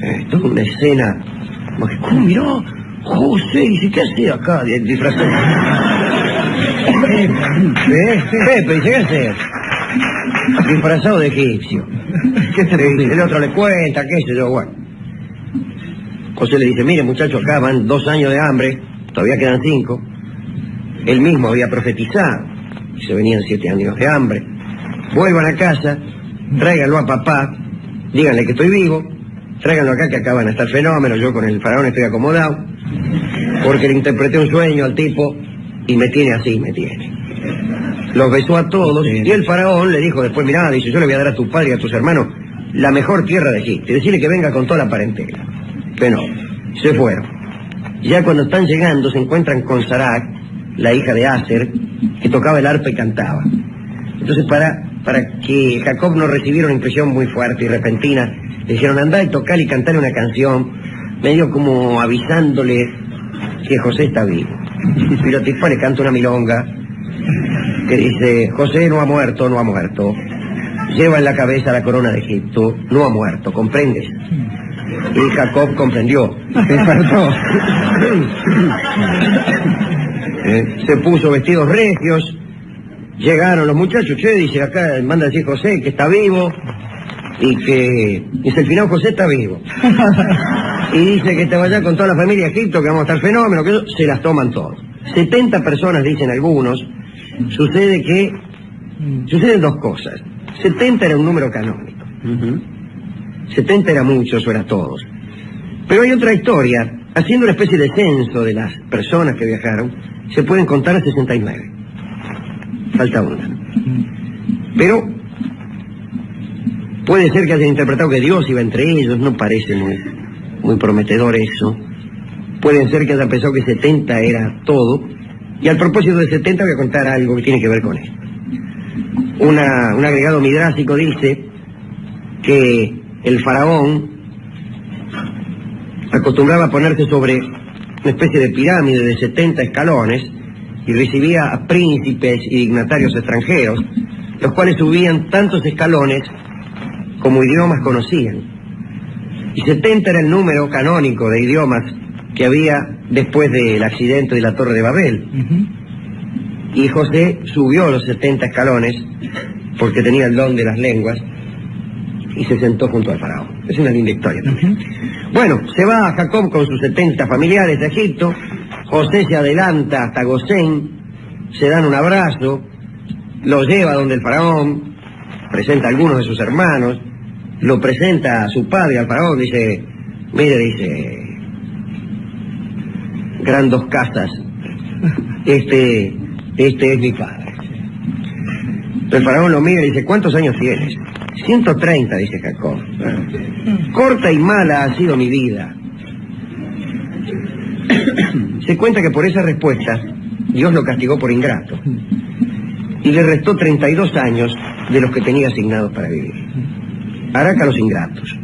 Esto es una escena... ¿Cómo miró? José, dice, ¿qué hace acá? Disfrazado. Pepe, dice, ¿qué hace? Disfrazado de egipcio. El otro le cuenta, qué sé yo, bueno. José le dice, mire muchachos, acá van 2 años de hambre, todavía quedan 5. Él mismo había profetizado, y se venían 7 años de hambre. Vuelvan a casa, tráiganlo a papá, díganle que estoy vivo, tráiganlo acá que acaban de estar fenómenos, yo con el faraón estoy acomodado, porque le interpreté un sueño al tipo y me tiene así, me tiene. Los besó a todos y el faraón le dijo después, mirá, dice, yo le voy a dar a tu padre y a tus hermanos la mejor tierra de Egipto y decirle que venga con toda la parentela. Pero no, se fueron. Ya cuando están llegando se encuentran con Sarak, la hija de Aser, que tocaba el arpa y cantaba. Entonces para que Jacob no recibiera una impresión muy fuerte y repentina, le dijeron, andá y tocar y cantarle una canción, medio como avisándole que José está vivo. Y la tipa le canta una milonga que dice, José no ha muerto, no ha muerto. Lleva en la cabeza la corona de Egipto, no ha muerto, ¿comprendes? Y Jacob comprendió. Se puso vestidos regios. Llegaron los muchachos, che, dice, acá manda a decir José que está vivo. Y que, dice, al final José está vivo. Y dice que te vaya con toda la familia a Egipto, que vamos a estar fenómenos, que eso, se las toman todos. 70 personas, dicen algunos. Suceden 2 cosas. 70 era un número canónico. 70 era muchos, o era todos. Pero hay otra historia. Haciendo una especie de censo de las personas que viajaron, se pueden contar a 69. Falta una. Pero puede ser que hayan interpretado que Dios iba entre ellos, no parece muy prometedor eso. Pueden ser que hayan pensado que 70 era todo. Y al propósito de 70 voy a contar algo que tiene que ver con esto. Un agregado midrásico dice que el faraón acostumbraba a ponerse sobre una especie de pirámide de 70 escalones y recibía a príncipes y dignatarios extranjeros, los cuales subían tantos escalones como idiomas conocían. Y 70 era el número canónico de idiomas que había después del accidente de la Torre de Babel. Y José subió los 70 escalones porque tenía el don de las lenguas y se sentó junto al faraón. Es una linda historia también. Bueno, se va Jacob con sus 70 familiares a Egipto. José se adelanta hasta Gosén, se dan un abrazo, lo lleva donde el faraón, presenta a algunos de sus hermanos, lo presenta a su padre, al faraón, dice, mire, dice, gran 2 casas, este es mi padre. El faraón lo mira y dice, ¿cuántos años tienes? 130, dice Jacob. Corta y mala ha sido mi vida. Se cuenta que por esa respuesta Dios lo castigó por ingrato y le restó 32 años de los que tenía asignados para vivir. Araca a los ingratos.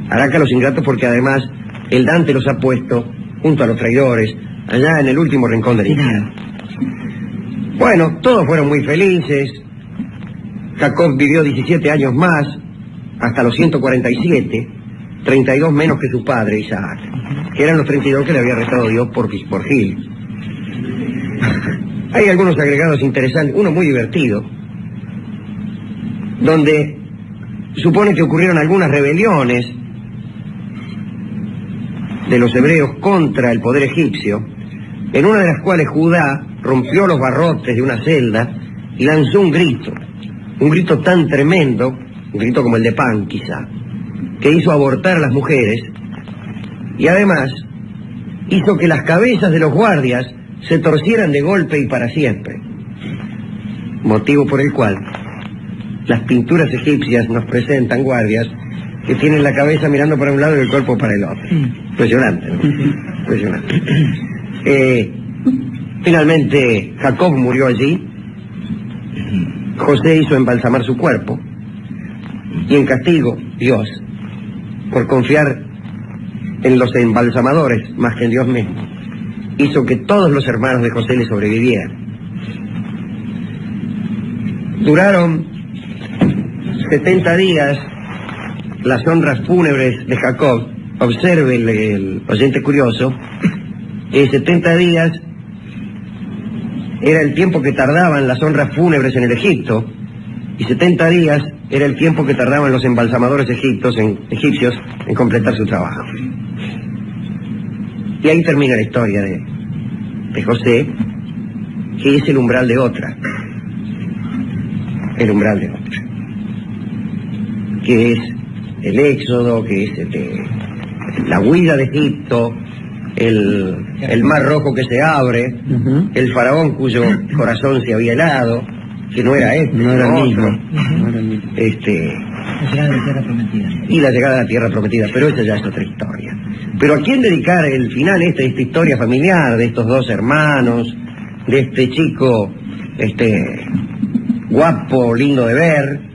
Araca a los ingratos porque además el Dante los ha puesto junto a los traidores allá en el último rincón del infierno. Bueno, todos fueron muy felices. Jacob vivió 17 años más, hasta los 147, 32 menos que su padre, Isaac, que eran los 32 que le había restado Dios por Gil. Hay algunos agregados interesantes, uno muy divertido, donde supone que ocurrieron algunas rebeliones de los hebreos contra el poder egipcio, en una de las cuales Judá rompió los barrotes de una celda y lanzó un grito tan tremendo, un grito como el de Pan quizá, que hizo abortar a las mujeres y además hizo que las cabezas de los guardias se torcieran de golpe y para siempre, motivo por el cual las pinturas egipcias nos presentan guardias que tienen la cabeza mirando para un lado y el cuerpo para el otro. Impresionante, ¿no? Impresionante. Finalmente Jacob murió allí, José hizo embalsamar su cuerpo y en castigo Dios, por confiar en los embalsamadores más que en Dios mismo, hizo que todos los hermanos de José le sobrevivieran. Duraron 70 días las honras fúnebres de Jacob. Observe el oyente curioso, 70 días era el tiempo que tardaban las honras fúnebres en el Egipto, y 70 días era el tiempo que tardaban los embalsamadores egipcios en completar su trabajo. Y ahí termina la historia de José, que es el umbral de otra. El umbral de otra. Que es el éxodo, que es la huida de Egipto, el mar rojo que se abre, el faraón cuyo corazón se había helado, que no era no era el mismo. La llegada de la tierra prometida. Y la llegada de la tierra prometida, pero esa ya es otra historia. Pero ¿a quién dedicar el final de esta historia familiar, de estos dos hermanos, de este chico, guapo, lindo de ver,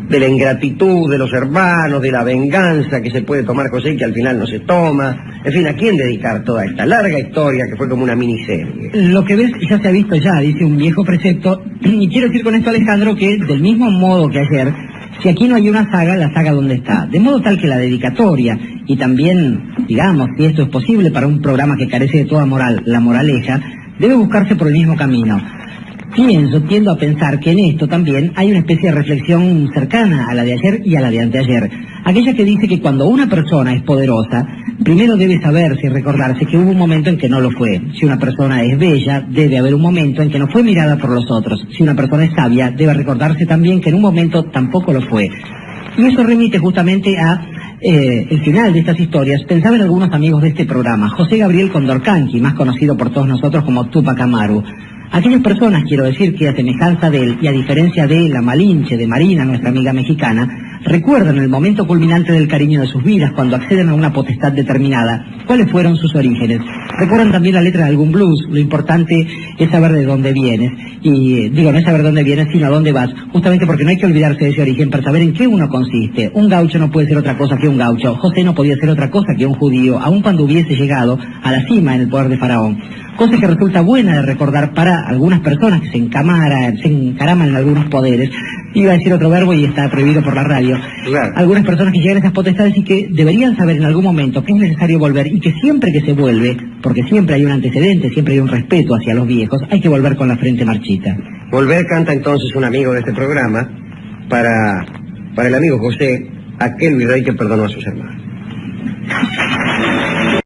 de la ingratitud de los hermanos, de la venganza que se puede tomar José y que al final no se toma? En fin, ¿a quién dedicar toda esta larga historia que fue como una miniserie? Lo que ves ya se ha visto ya, dice un viejo precepto, y quiero decir con esto, Alejandro, que del mismo modo que ayer, si aquí no hay una saga, la saga ¿dónde está? De modo tal que la dedicatoria, y también, digamos, si esto es posible para un programa que carece de toda moral, la moraleja, debe buscarse por el mismo camino. Tiendo a pensar que en esto también hay una especie de reflexión cercana a la de ayer y a la de anteayer. Aquella que dice que cuando una persona es poderosa, primero debe saberse y recordarse que hubo un momento en que no lo fue. Si una persona es bella, debe haber un momento en que no fue mirada por los otros. Si una persona es sabia, debe recordarse también que en un momento tampoco lo fue. Y eso remite justamente a el final de estas historias. Pensaba en algunos amigos de este programa. José Gabriel Condorcanqui, más conocido por todos nosotros como Tupac Amaru. Aquellas personas, quiero decir, que a semejanza de él y a diferencia de la Malinche, de Marina, nuestra amiga mexicana, recuerdan el momento culminante del cariño de sus vidas cuando acceden a una potestad determinada. ¿Cuáles fueron sus orígenes? Recuerdan también la letra de algún blues. Lo importante es saber de dónde vienes. Y digo, no es saber dónde vienes, sino a dónde vas. Justamente porque no hay que olvidarse de ese origen para saber en qué uno consiste. Un gaucho no puede ser otra cosa que un gaucho. José no podía ser otra cosa que un judío, aun cuando hubiese llegado a la cima en el poder de Faraón. Cosa que resulta buena de recordar para algunas personas que se encaraman en algunos poderes. Iba a decir otro verbo y está prohibido por la radio. Claro. Algunas personas que llegan a esas potestades y que deberían saber en algún momento que es necesario volver, y que siempre que se vuelve, porque siempre hay un antecedente, siempre hay un respeto hacia los viejos, hay que volver con la frente marchita. Volver canta entonces un amigo de este programa para el amigo José, aquel virrey que perdonó a sus hermanos.